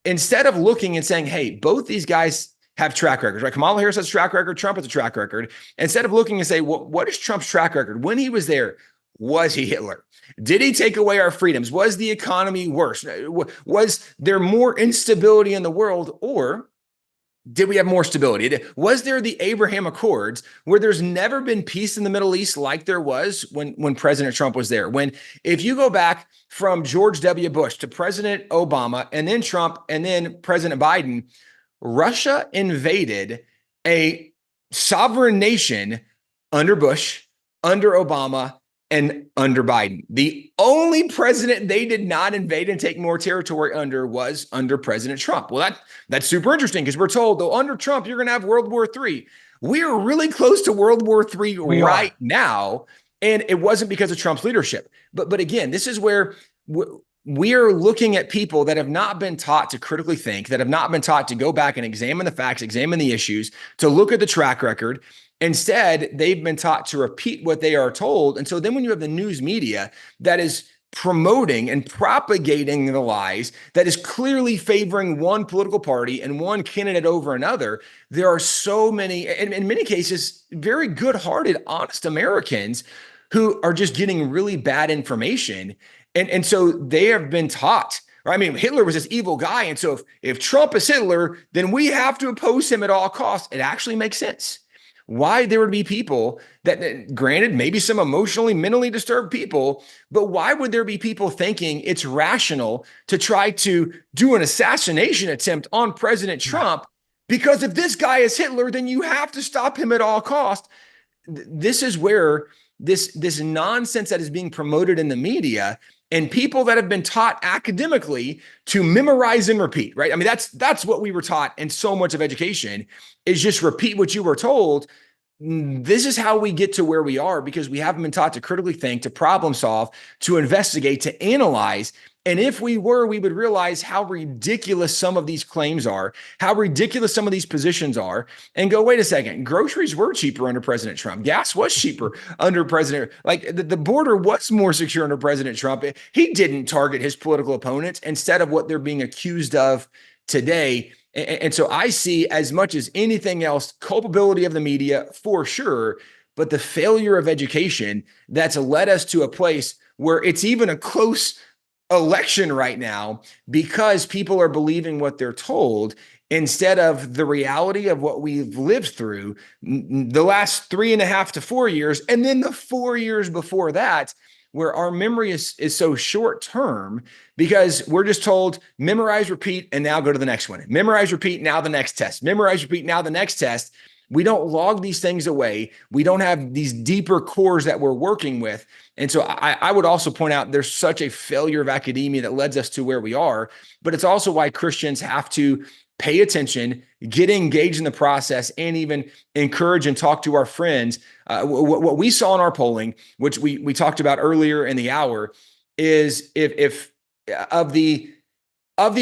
instead of looking and saying, hey, both these guys have track records, right? Kamala Harris has a track record. Trump has a track record. Instead of looking and say, well, what is Trump's track record? When he was there, was he Hitler? Did he take away our freedoms? Was the economy worse? Was there more instability in the world, or did we have more stability? Was there the Abraham Accords, where there's never been peace in the Middle East like there was when President Trump was there? If you go back from George W. Bush to President Obama and then Trump and then President Biden, Russia invaded a sovereign nation under Bush, under Obama, and under Biden. The only president they did not invade and take more territory under was under President Trump. Well, that's super interesting, because we're told, though, under Trump, you're going to have World War III. We are really close to World War III right now. And it wasn't because of Trump's leadership. But again, this is where we are looking at people that have not been taught to critically think, that have not been taught to go back and examine the facts, examine the issues, to look at the track record. Instead, they've been taught to repeat what they are told. And so then when you have the news media that is promoting and propagating the lies, that is clearly favoring one political party and one candidate over another, there are so many, and in many cases, very good-hearted, honest Americans who are just getting really bad information. And so they have been taught, right? I mean, Hitler was this evil guy. And so if Trump is Hitler, then we have to oppose him at all costs. It actually makes sense. Why there would be people that, granted, maybe some emotionally, mentally disturbed people, but why would there be people thinking it's rational to try to do an assassination attempt on President Trump? Because if this guy is Hitler, then you have to stop him at all costs. This is where this nonsense that is being promoted in the media, and people that have been taught academically to memorize and repeat, right? I mean, that's what we were taught in so much of education, is just repeat what you were told. This is how we get to where we are, because we haven't been taught to critically think, to problem solve, to investigate, to analyze. And if we were, we would realize how ridiculous some of these claims are, how ridiculous some of these positions are, and go, wait a second, groceries were cheaper under President Trump. Gas was cheaper under President, like the border was more secure under President Trump. He didn't target his political opponents instead of what they're being accused of today. And so I see, as much as anything else, culpability of the media for sure, but the failure of education that's led us to a place where it's even a close election right now because people are believing what they're told instead of the reality of what we've lived through the last 3.5 to 4 years. And then the 4 years before that, where our memory is so short term because we're just told memorize, repeat, and now go to the next one. Memorize, repeat, now the next test. Memorize, repeat, now the next test. We don't log these things away. We don't have these deeper cores that we're working with. And so I would also point out there's such a failure of academia that leads us to where we are, but it's also why Christians have to pay attention, get engaged in the process, and even encourage and talk to our friends. What we saw in our polling, which we talked about earlier in the hour, is if of the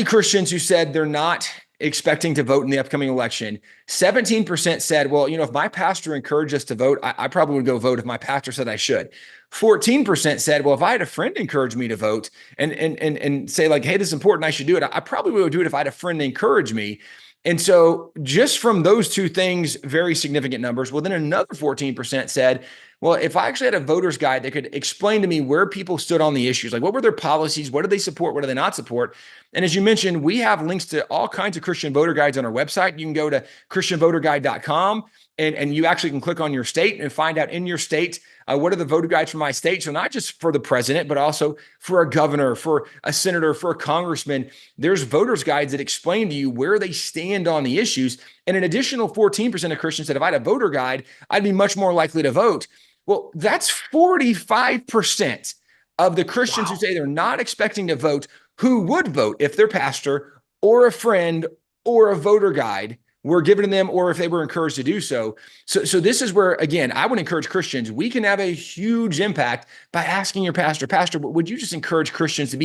Christians who said they're not expecting to vote in the upcoming election, 17% said, well, if my pastor encouraged us to vote, I probably would go vote if my pastor said I should. 14% said, well, if I had a friend encourage me to vote and say like, hey, this is important, I should do it, I probably would do it if I had a friend encourage me. And so just from those two things, very significant numbers. Well, then another 14% said, well, if I actually had a voter's guide that could explain to me where people stood on the issues, like what were their policies, what do they support, what do they not support? And as you mentioned, we have links to all kinds of Christian voter guides on our website. You can go to christianvoterguide.com and you actually can click on your state and find out in your state, what are the voter guides for my state? So not just for the president, but also for a governor, for a senator, for a congressman. There's voters guides that explain to you where they stand on the issues. And an additional 14% of Christians said, if I had a voter guide, I'd be much more likely to vote. Well, that's 45% of the Christians who say they're not expecting to vote, who would vote if their pastor or a friend or a voter guide were given to them, or if they were encouraged to do so. So this is where, again, I would encourage Christians. We can have a huge impact by asking your pastor, would you just encourage Christians to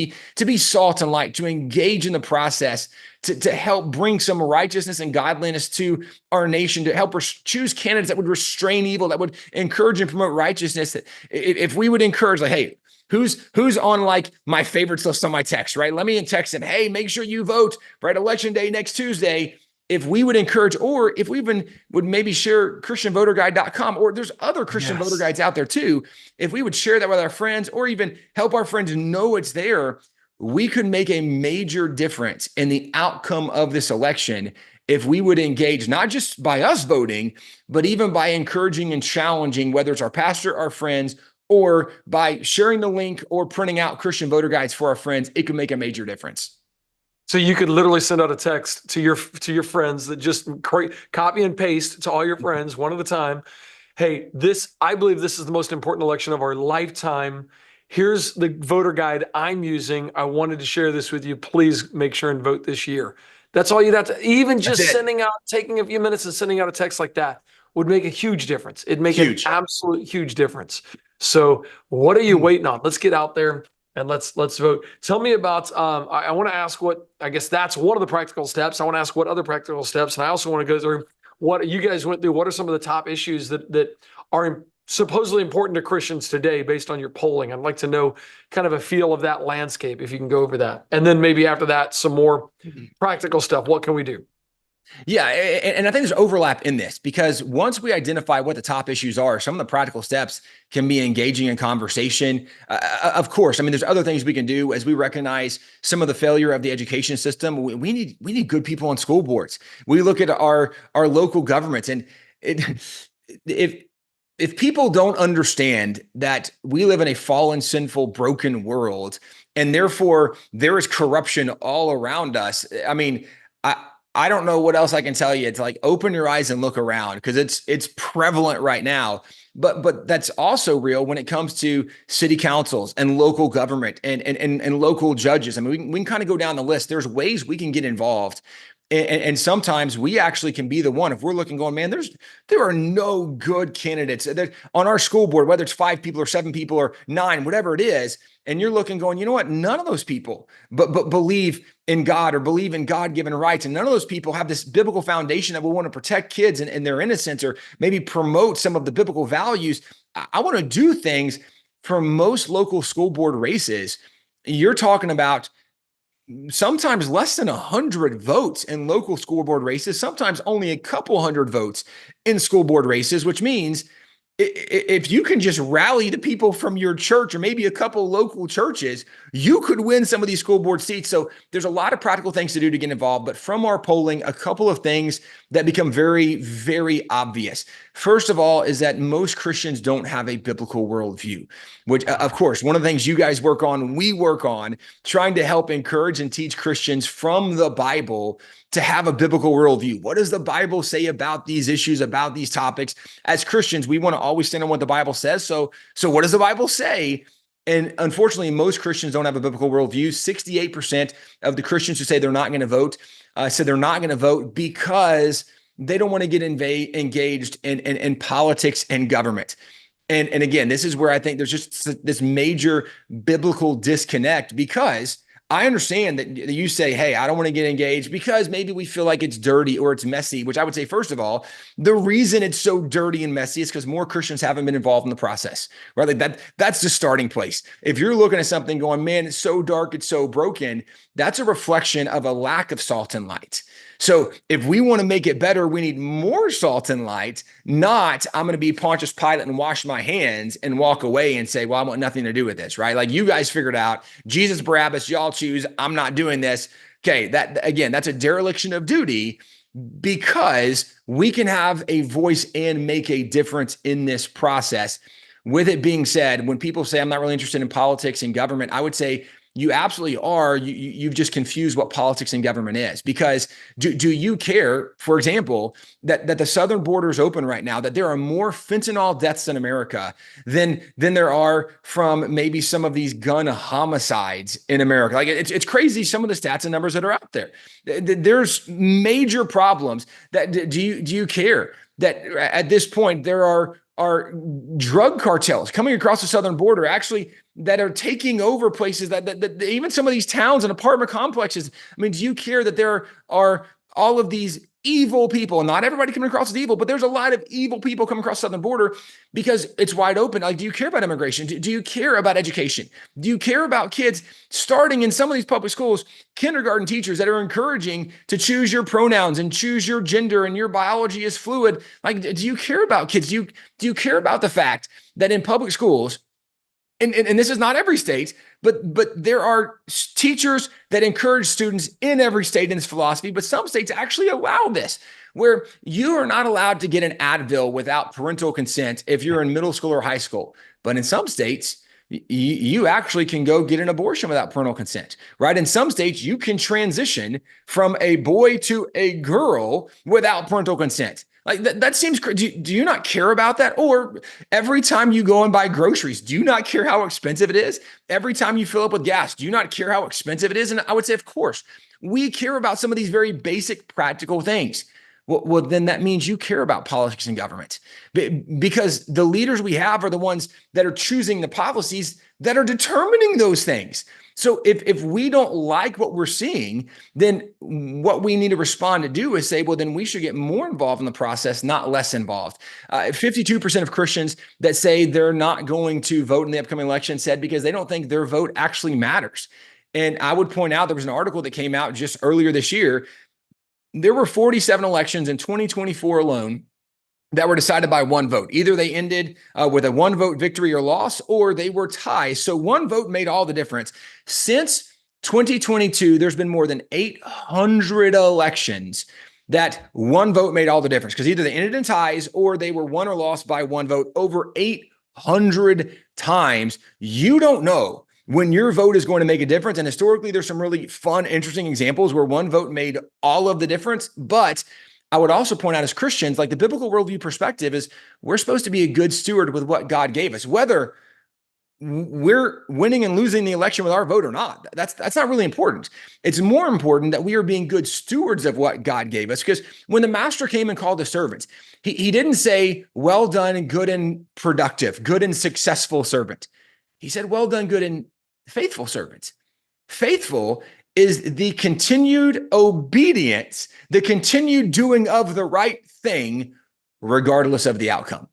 be salt and light, to engage in the process, to help bring some righteousness and godliness to our nation, to help choose candidates that would restrain evil, that would encourage and promote righteousness. That if we would encourage, like, hey, who's on like my favorites list on my text, right? Let me text them, hey, make sure you vote, right? Election day next Tuesday. If we would encourage, or if we even would maybe share christianvoterguide.com, or there's other Christian voter guides out there too. If we would share that with our friends, or even help our friends know it's there, we could make a major difference in the outcome of this election if we would engage, not just by us voting, but even by encouraging and challenging, whether it's our pastor, our friends, or by sharing the link or printing out Christian voter guides for our friends. It could make a major difference. So you could literally send out a text to your friends that just copy and paste to all your friends one at a time. Hey, I believe this is the most important election of our lifetime. Here's the voter guide I'm using. I wanted to share this with you. Please make sure and vote this year. That's all you'd have to, even just taking a few minutes and sending out a text like that would make a huge difference. It'd make an absolute huge difference. So what are you waiting on? Let's get out there and let's vote. Tell me about, I want to ask I guess that's one of the practical steps. I want to ask what other practical steps, and I also want to go through what you guys went through. What are some of the top issues that are supposedly important to Christians today based on your polling? I'd like to know kind of a feel of that landscape, if you can go over that. And then maybe after that, some more practical stuff. What can we do? Yeah, and I think there's overlap in this, because once we identify what the top issues are, some of the practical steps can be engaging in conversation. Of course, I mean, there's other things we can do as we recognize some of the failure of the education system. We need good people on school boards. We look at our local governments, and if people don't understand that we live in a fallen, sinful, broken world, and therefore there is corruption all around us, I mean, I don't know what else I can tell you. It's like, open your eyes and look around, because it's prevalent right now. But that's also real when it comes to city councils and local government and local judges. I mean, we can kind of go down the list. There's ways we can get involved. And sometimes we actually can be the one, if we're looking going, man, there are no good candidates on our school board, whether it's 5 people or 7 people or 9, whatever it is. And you're looking going, you know what? None of those people but believe in God or believe in God-given rights. And none of those people have this biblical foundation that will want to protect kids and their innocence, or maybe promote some of the biblical values. I want to do things. For most local school board races, you're talking about sometimes less than 100 votes in local school board races, sometimes only a couple hundred votes in school board races, which means if you can just rally the people from your church or maybe a couple local churches, you could win some of these school board seats. So there's a lot of practical things to do to get involved. But from our polling, a couple of things that become very, very obvious. First of all, is that most Christians don't have a biblical worldview, which, of course, one of the things you guys work on, we work on, trying to help encourage and teach Christians from the Bible to have a biblical worldview. What does the Bible say about these issues, about these topics? As Christians, we want to always stand on what the Bible says. So what does the Bible say? And unfortunately, most Christians don't have a biblical worldview. 68% of the Christians who say they're not going to vote said they're not going to vote because they don't want to get engaged in politics and government. And again, this is where I think there's just this major biblical disconnect, because I understand that you say, hey, I don't want to get engaged because maybe we feel like it's dirty or it's messy, which I would say, first of all, the reason it's so dirty and messy is because more Christians haven't been involved in the process, right? Like that's the starting place. If you're looking at something going, man, it's so dark, it's so broken, that's a reflection of a lack of salt and light. So if we want to make it better, we need more salt and light, not I'm going to be Pontius Pilate and wash my hands and walk away and say, well, I want nothing to do with this, right? Like, you guys figured out Jesus, Barabbas, y'all choose, I'm not doing this. Okay, that's a dereliction of duty, because we can have a voice and make a difference in this process. With it being said, when people say I'm not really interested in politics and government, I would say you absolutely are. You've just confused what politics and government is. Because do you care, for example, that the southern border is open right now, that there are more fentanyl deaths in America than there are from maybe some of these gun homicides in America? Like, it's crazy, some of the stats and numbers that are out there. There's major problems. Do you care that at this point there are drug cartels coming across the southern border, actually, that are taking over places that even some of these towns and apartment complexes? I mean, do you care that there are all of these evil people? Not everybody coming across is evil, but there's a lot of evil people coming across the southern border because it's wide open. Like, do you care about immigration? Do you care about education? Do you care about kids starting in some of these public schools, kindergarten teachers that are encouraging to choose your pronouns and choose your gender and your biology is fluid? Like, do you care about kids? Do you care about the fact that in public schools, and this is not every state, but there are teachers that encourage students in every state in this philosophy, but some states actually allow this, where you are not allowed to get an Advil without parental consent if you're in middle school or high school. But in some states, you actually can go get an abortion without parental consent, right? In some states, you can transition from a boy to a girl without parental consent. Like, that seems crazy. Do you not care about that? Or every time you go and buy groceries, do you not care how expensive it is? Every time you fill up with gas, do you not care how expensive it is? And I would say, of course, we care about some of these very basic practical things. Well, then that means you care about politics and government, because the leaders we have are the ones that are choosing the policies that are determining those things. So if we don't like what we're seeing, then what we need to respond to do is say, well, then we should get more involved in the process, not less involved. 52% of Christians that say they're not going to vote in the upcoming election said because they don't think their vote actually matters. And I would point out, there was an article that came out just earlier this year. There were 47 elections in 2024 alone that were decided by one vote. Either they ended with a one vote victory or loss, or they were ties. So one vote made all the difference. Since 2022, there's been more than 800 elections that one vote made all the difference, because either they ended in ties or they were won or lost by one vote. Over 800 times. You don't know when your vote is going to make a difference. And historically, there's some really fun, interesting examples where one vote made all of the difference. But I would also point out, as Christians, like, the biblical worldview perspective is we're supposed to be a good steward with what God gave us, whether we're winning and losing the election with our vote or not. That's not really important. It's more important that we are being good stewards of what God gave us. Because when the master came and called the servants, he didn't say, well done, good and productive, good and successful servant. He said, well done, good and faithful servant. Faithful is the continued obedience, the continued doing of the right thing, regardless of the outcome,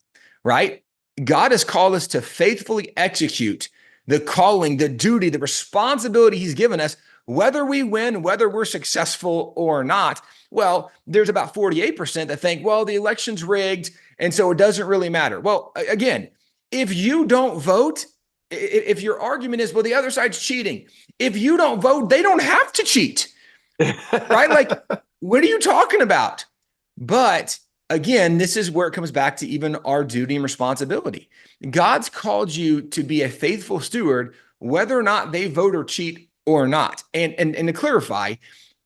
right? God has called us to faithfully execute the calling, the duty, the responsibility he's given us, whether we win, whether we're successful or not. Well, there's about 48% that think, well, the election's rigged, and so it doesn't really matter. Well, again, if you don't vote, if your argument is, well, the other side's cheating, if you don't vote, they don't have to cheat, right? Like, what are you talking about? But again, this is where it comes back to even our duty and responsibility. God's called you to be a faithful steward, whether or not they vote or cheat or not. And to clarify,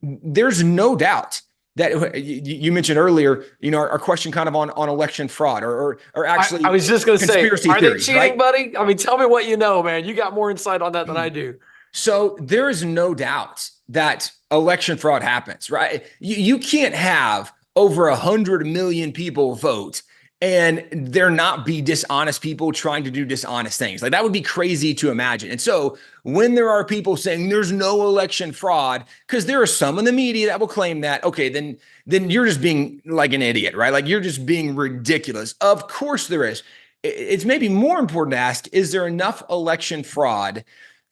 there's no doubt that you mentioned earlier, our question kind of on election fraud or actually, I was just going to say, are theories, they cheating, right? buddy? I mean, tell me what you know, man. You got more insight on that than I do. So there is no doubt that election fraud happens, right? You can't have over 100 million people vote and there not be dishonest people trying to do dishonest things. Like, that would be crazy to imagine. And so when there are people saying there's no election fraud, because there are some in the media that will claim that, okay, then you're just being like an idiot, right? Like, you're just being ridiculous. Of course there is. It's maybe more important to ask, is there enough election fraud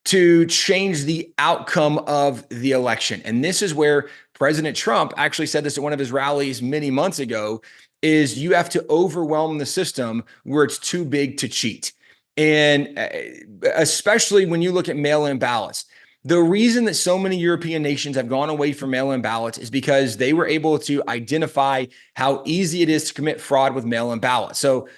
to change the outcome of the election? And this is where President Trump actually said this at one of his rallies many months ago, is you have to overwhelm the system where it's too big to cheat. And especially when you look at mail-in ballots, the reason that so many European nations have gone away from mail-in ballots is because they were able to identify how easy it is to commit fraud with mail-in ballots. So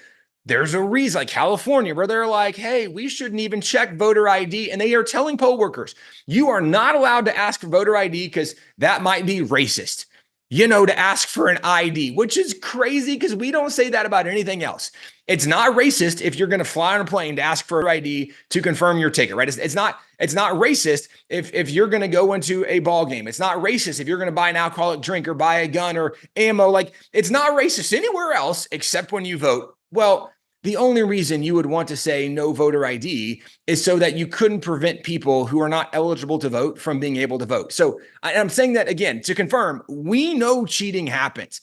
there's a reason, like California, where they're like, hey, we shouldn't even check voter ID. And they are telling poll workers, you are not allowed to ask for voter ID because that might be racist, to ask for an ID, which is crazy because we don't say that about anything else. It's not racist if you're going to fly on a plane to ask for ID to confirm your ticket, right? It's not racist if you're going to go into a ball game. It's not racist if you're going to buy an alcoholic drink or buy a gun or ammo. Like, it's not racist anywhere else except when you vote. Well, the only reason you would want to say no voter ID is so that you couldn't prevent people who are not eligible to vote from being able to vote. So I'm saying that again, to confirm, we know cheating happens.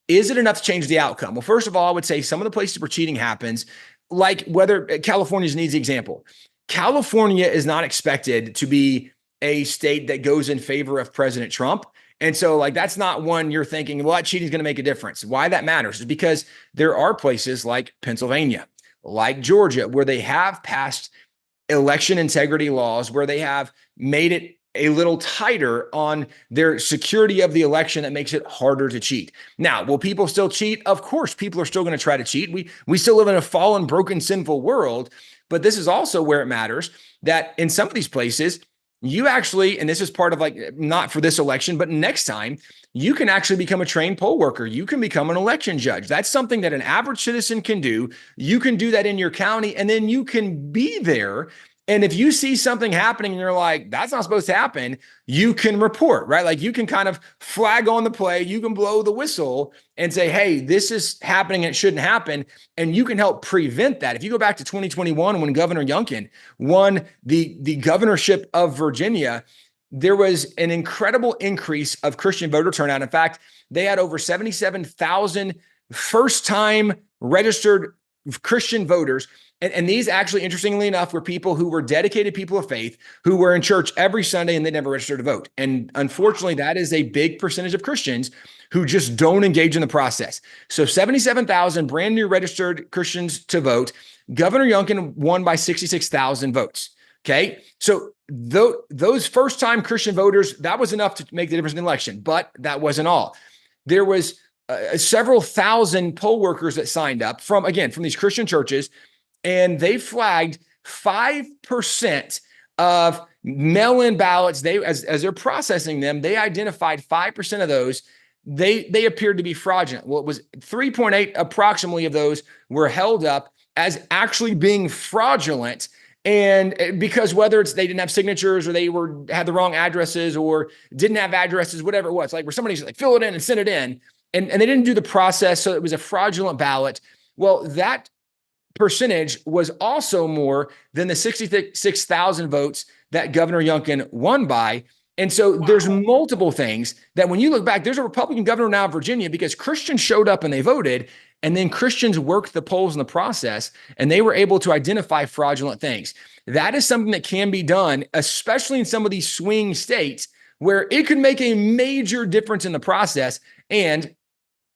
Is it enough to change the outcome? Well, first of all, I would say some of the places where cheating happens, like whether California's an easy example. California is not expected to be a state that goes in favor of President Trump. And so, like, that's not one you're thinking, well, that cheating is going to make a difference. Why that matters is because there are places like Pennsylvania, like Georgia, where they have passed election integrity laws, where they have made it a little tighter on their security of the election that makes it harder to cheat. Now, will people still cheat? Of course, people are still going to try to cheat. We still live in a fallen, broken, sinful world. But this is also where it matters that in some of these places, you actually, and this is part of, like, not for this election, but next time, you can actually become a trained poll worker. You can become an election judge. That's something that an average citizen can do. You can do that in your county, and then you can be there And if you see something happening and you're like, that's not supposed to happen, you can report, right? Like you can kind of flag on the play, you can blow the whistle and say, hey, this is happening and it shouldn't happen. And you can help prevent that. If you go back to 2021, when Governor Youngkin won the governorship of Virginia, there was an incredible increase of Christian voter turnout. In fact, they had over 77,000 first-time registered Christian voters. And these actually, interestingly enough, were people who were dedicated people of faith, who were in church every Sunday and they never registered to vote. And unfortunately, that is a big percentage of Christians who just don't engage in the process. So 77,000 brand new registered Christians to vote. Governor Youngkin won by 66,000 votes. Okay. So those first-time Christian voters, that was enough to make the difference in the election, but that wasn't all. There was several thousand poll workers that signed up from these Christian churches, and they flagged 5% of mail-in ballots. As they're processing them, they identified 5% of those. They appeared to be fraudulent. Well, it was 3.8 approximately of those were held up as actually being fraudulent. And because whether it's they didn't have signatures or they had the wrong addresses or didn't have addresses, whatever it was, like where somebody's like fill it in and send it in, and they didn't do the process, so it was a fraudulent ballot. Well, that percentage was also more than the 66,000 votes that Governor Youngkin won by. And so there's multiple things that when you look back, there's a Republican governor now in Virginia because Christians showed up and they voted, and then Christians worked the polls in the process, and they were able to identify fraudulent things. That is something that can be done, especially in some of these swing states where it could make a major difference in the process. And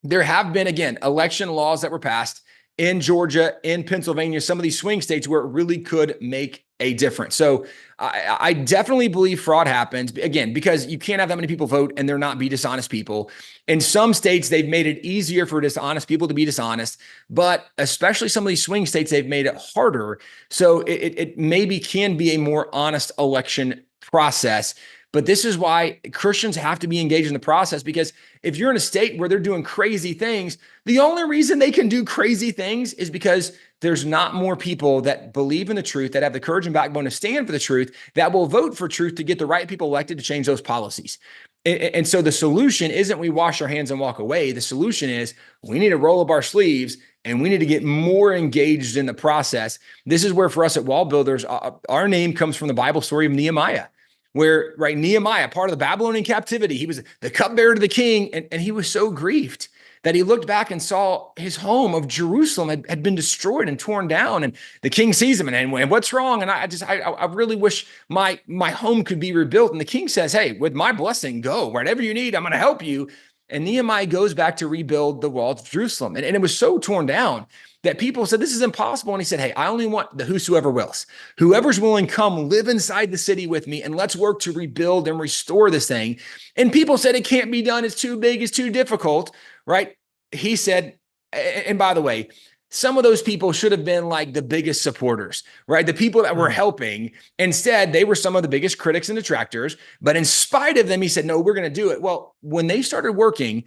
there have been, again, election laws that were passed in Georgia, in Pennsylvania, some of these swing states where it really could make a difference. So I definitely believe fraud happens, again, because you can't have that many people vote and there not be dishonest people. In some states, they've made it easier for dishonest people to be dishonest, but especially some of these swing states, they've made it harder. So it maybe can be a more honest election process. But this is why Christians have to be engaged in the process, because if you're in a state where they're doing crazy things, the only reason they can do crazy things is because there's not more people that believe in the truth, that have the courage and backbone to stand for the truth, that will vote for truth to get the right people elected to change those policies. And so the solution isn't we wash our hands and walk away. The solution is we need to roll up our sleeves and we need to get more engaged in the process. This is where for us at Wallbuilders, our name comes from the Bible story of Nehemiah, where Nehemiah, part of the Babylonian captivity, he was the cupbearer to the king, and he was so grieved that he looked back and saw his home of Jerusalem had been destroyed and torn down. And the king sees him and what's wrong? And I really wish my home could be rebuilt. And the king says, hey, with my blessing, go wherever you need. I'm going to help you. And Nehemiah goes back to rebuild the walls of Jerusalem. And it was so torn down that people said, this is impossible. And he said, hey, I only want the whosoever wills. Whoever's willing, come live inside the city with me and let's work to rebuild and restore this thing. And people said, it can't be done. It's too big. It's too difficult, right? He said, and by the way, some of those people should have been like the biggest supporters, right? The people that were helping. Instead, they were some of the biggest critics and detractors. But in spite of them, he said, no, we're going to do it. Well, when they started working,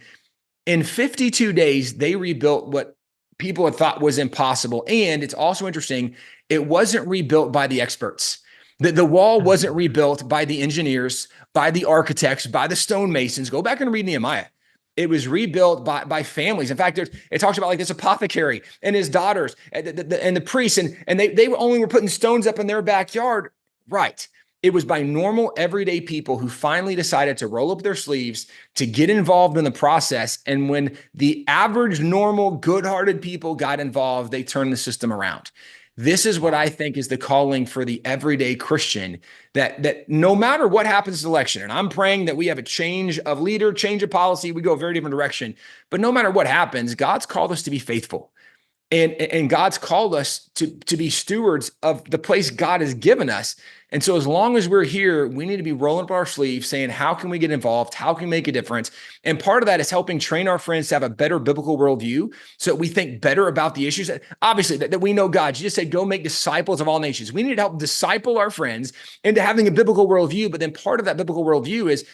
in 52 days, they rebuilt what people had thought was impossible. And it's also interesting, it wasn't rebuilt by the experts. The wall wasn't rebuilt by the engineers, by the architects, by the stonemasons. Go back and read Nehemiah. It was rebuilt by families. In fact, it talks about like this apothecary and his daughters and the priests, and they only were putting stones up in their backyard. Right. It was by normal, everyday people who finally decided to roll up their sleeves, to get involved in the process. And when the average, normal, good-hearted people got involved, they turned the system around. This is what I think is the calling for the everyday Christian, that no matter what happens in the election, and I'm praying that we have a change of leader, change of policy, we go a very different direction. But no matter what happens, God's called us to be faithful. And God's called us to be stewards of the place God has given us. And so as long as we're here, we need to be rolling up our sleeves saying, how can we get involved? How can we make a difference? And part of that is helping train our friends to have a better biblical worldview so that we think better about the issues. Obviously, that we know God. Jesus said, go make disciples of all nations. We need to help disciple our friends into having a biblical worldview. But then part of that biblical worldview is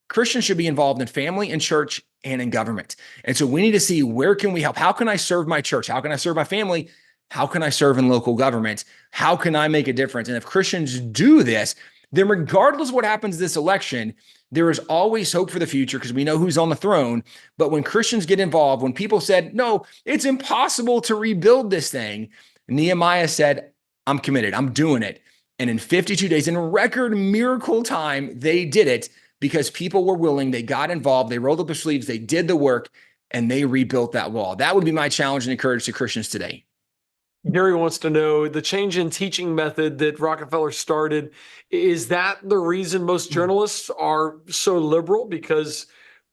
Christians should be involved in family and church and in government. And so we need to see, where can we help? How can I serve my church? How can I serve my family? how can I serve in local government? How can I make a difference? And if Christians do this, then regardless of what happens this election, there is always hope for the future because we know who's on the throne. But when Christians get involved, when people said, no, it's impossible to rebuild this thing, Nehemiah said, I'm committed. I'm doing it. And in 52 days, in record miracle time, they did it because people were willing. They got involved. They rolled up their sleeves. They did the work and they rebuilt that wall. That would be my challenge and encouragement to Christians today. Gary wants to know the change in teaching method that Rockefeller started. Is that the reason most journalists are so liberal? Because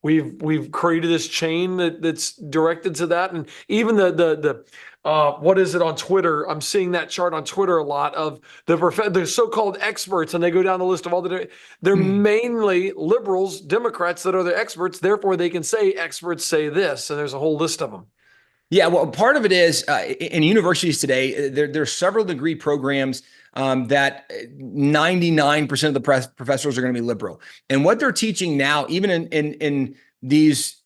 we've created this chain that's directed to that, and even the what is it on Twitter? I'm seeing that chart on Twitter a lot of the so-called experts, and they go down the list of all they're mainly liberals, Democrats that are the experts. Therefore, they can say experts say this, and there's a whole list of them. Yeah, well, part of it is in universities today, there are several degree programs that 99% of the professors are going to be liberal. And what they're teaching now, even in these,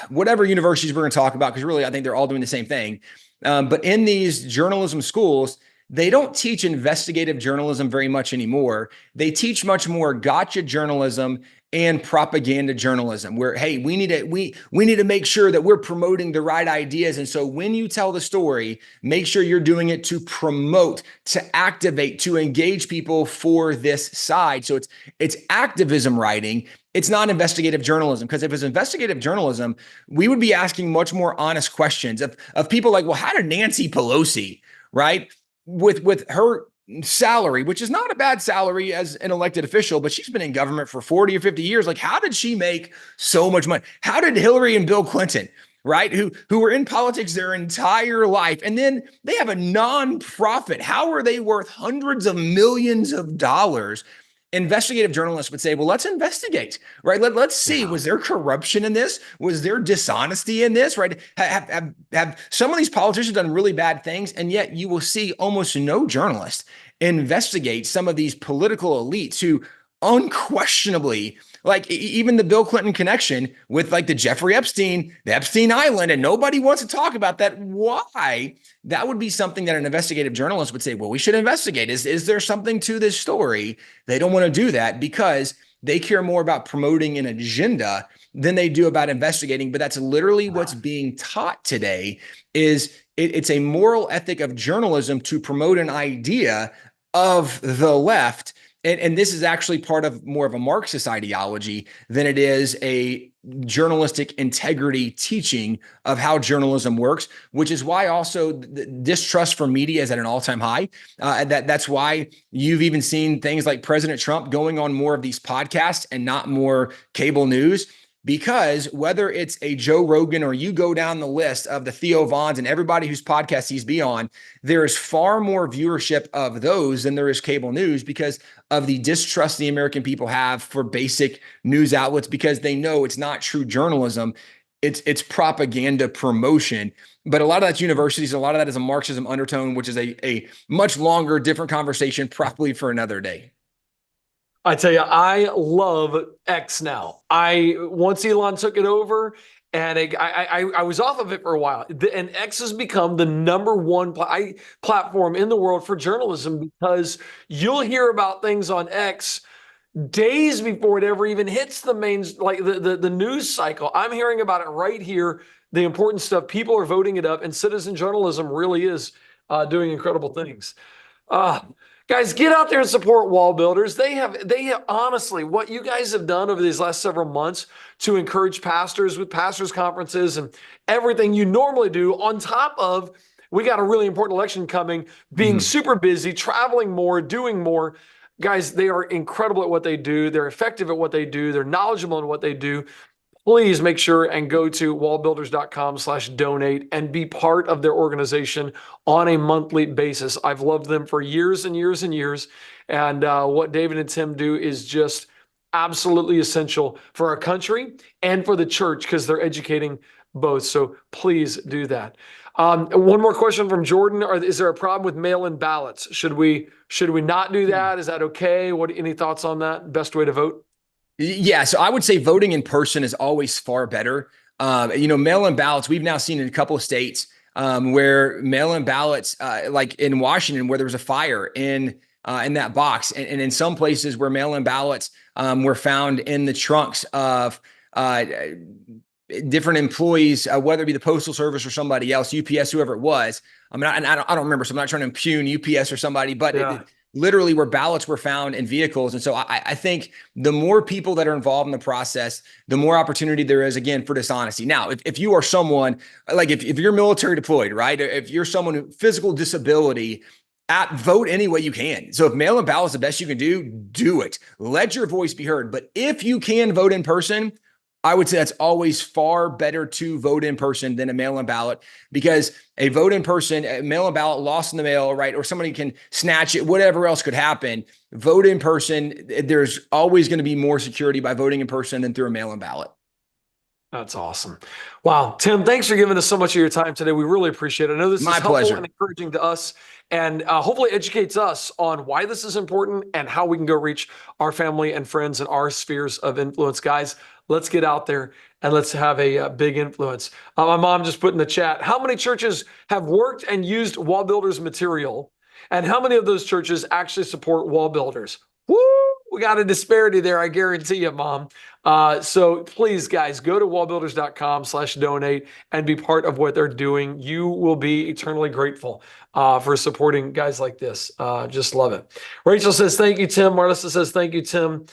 whatever universities we're going to talk about, because really I think they're all doing the same thing. But in these journalism schools, they don't teach investigative journalism very much anymore. They teach much more gotcha journalism and propaganda journalism, where, hey, we need to make sure that we're promoting the right ideas. And so when you tell the story, make sure you're doing it to promote, to activate, to engage people for this side. So it's activism writing. It's not investigative journalism, because if it's investigative journalism, we would be asking much more honest questions of people like, well, how did Nancy Pelosi, right, with her salary, which is not a bad salary as an elected official, but she's been in government for 40 or 50 years. Like, how did she make so much money? How did Hillary and Bill Clinton, right, who were in politics their entire life, and then they have a nonprofit, how are they worth hundreds of millions of dollars? Investigative journalists would say, well, let's investigate, right? Let's see, was there corruption in this? Was there dishonesty in this, right? Have some of these politicians done really bad things? And yet you will see almost no journalist investigate some of these political elites who unquestionably, like even the Bill Clinton connection with like the Jeffrey Epstein, the Epstein Island, and nobody wants to talk about that. Why? That would be something that an investigative journalist would say, well, we should investigate. Is there something to this story? They don't want to do that because they care more about promoting an agenda than they do about investigating. But that's literally what's being taught today. It's a moral ethic of journalism to promote an idea of the left. And this is actually part of more of a Marxist ideology than it is a journalistic integrity teaching of how journalism works, which is why also the distrust for media is at an all-time high. That's why you've even seen things like President Trump going on more of these podcasts and not more cable news. Because whether it's a Joe Rogan or you go down the list of the Theo Vons and everybody whose podcast he's be on, there is far more viewership of those than there is cable news because of the distrust the American people have for basic news outlets, because they know it's not true journalism. It's propaganda promotion. But a lot of that's universities. A lot of that is a Marxism undertone, which is a much longer, different conversation, probably for another day. I tell you, I love X now. Once Elon took it over, and I was off of it for a while, and X has become the number one platform in the world for journalism, because you'll hear about things on X days before it ever even hits the main, like the news cycle. I'm hearing about it right here. The important stuff, people are voting it up, and citizen journalism really is doing incredible things. Guys, get out there and support Wall Builders. They have honestly, what you guys have done over these last several months to encourage pastors with pastors conferences and everything you normally do, on top of, we got a really important election coming, being super busy, traveling more, doing more. Guys, they are incredible at what they do. They're effective at what they do. They're knowledgeable in what they do. Please make sure and go to wallbuilders.com/donate and be part of their organization on a monthly basis. I've loved them for years and years and years. And what David and Tim do is just absolutely essential for our country and for the church, because they're educating both. So please do that. One more question from Jordan. Is there a problem with mail-in ballots? Should we not do that? Is that okay? Any thoughts on that? Best way to vote? Yeah, so I would say voting in person is always far better. Mail-in ballots, we've now seen in a couple of states where mail-in ballots, like in Washington, where there was a fire in that box, and in some places where mail-in ballots were found in the trunks of different employees, whether it be the Postal Service or somebody else, UPS, whoever it was. I mean, I don't remember, so I'm not trying to impugn UPS or somebody, but literally where ballots were found in vehicles. And so I think the more people that are involved in the process, the more opportunity there is, again, for dishonesty. Now, if you are someone, like if you're military deployed, right? If you're someone with physical disability, vote any way you can. So if mail-in ballot is the best you can do it. Let your voice be heard. But if you can vote in person, I would say that's always far better to vote in person than a mail-in ballot, because a vote in person, a mail-in ballot lost in the mail, right? Or somebody can snatch it, whatever else could happen. Vote in person. There's always going to be more security by voting in person than through a mail-in ballot. That's awesome. Wow. Tim, thanks for giving us so much of your time today. We really appreciate it. I know this is helpful pleasure. and encouraging to us, and hopefully educates us on why this is important and how we can go reach our family and friends in our spheres of influence. Guys, let's get out there and let's have a big influence. My mom just put in the chat, how many churches have worked and used Wallbuilders material, and how many of those churches actually support wall builders? Woo! We got a disparity there, I guarantee you, Mom. So please, guys, go to wallbuilders.com/donate and be part of what they're doing. You will be eternally grateful for supporting guys like this. Just love it. Rachel says, thank you, Tim. Marlissa says, thank you, Tim.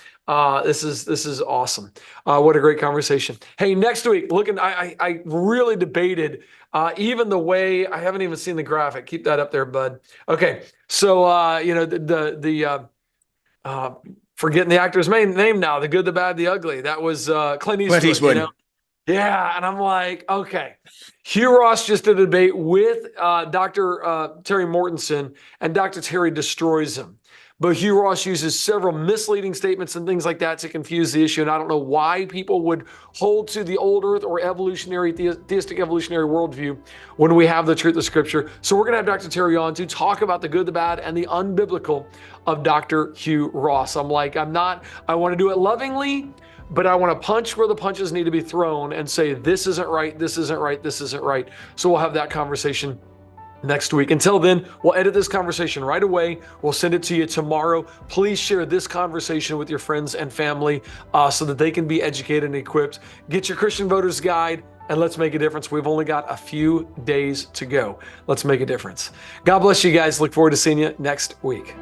This is awesome. What a great conversation. Hey, next week, I really debated even the way, I haven't even seen the graphic. Keep that up there, bud. Okay. So, forgetting the actor's name now, the good, the bad, the ugly. That was Clint Eastwood. You know? Yeah, and I'm like, okay. Hugh Ross just did a debate with Dr. Terry Mortensen, and Dr. Terry destroys him. But Hugh Ross uses several misleading statements and things like that to confuse the issue. And I don't know why people would hold to the old earth or theistic evolutionary worldview when we have the truth of Scripture. So we're going to have Dr. Terry on to talk about the good, the bad, and the unbiblical of Dr. Hugh Ross. I want to do it lovingly, but I want to punch where the punches need to be thrown and say, this isn't right, this isn't right, this isn't right. So we'll have that conversation next week. Until then, we'll edit this conversation right away. We'll send it to you tomorrow. Please share this conversation with your friends and family so that they can be educated and equipped. Get your Christian Voters Guide, and let's make a difference. We've only got a few days to go. Let's make a difference. God bless you guys. Look forward to seeing you next week.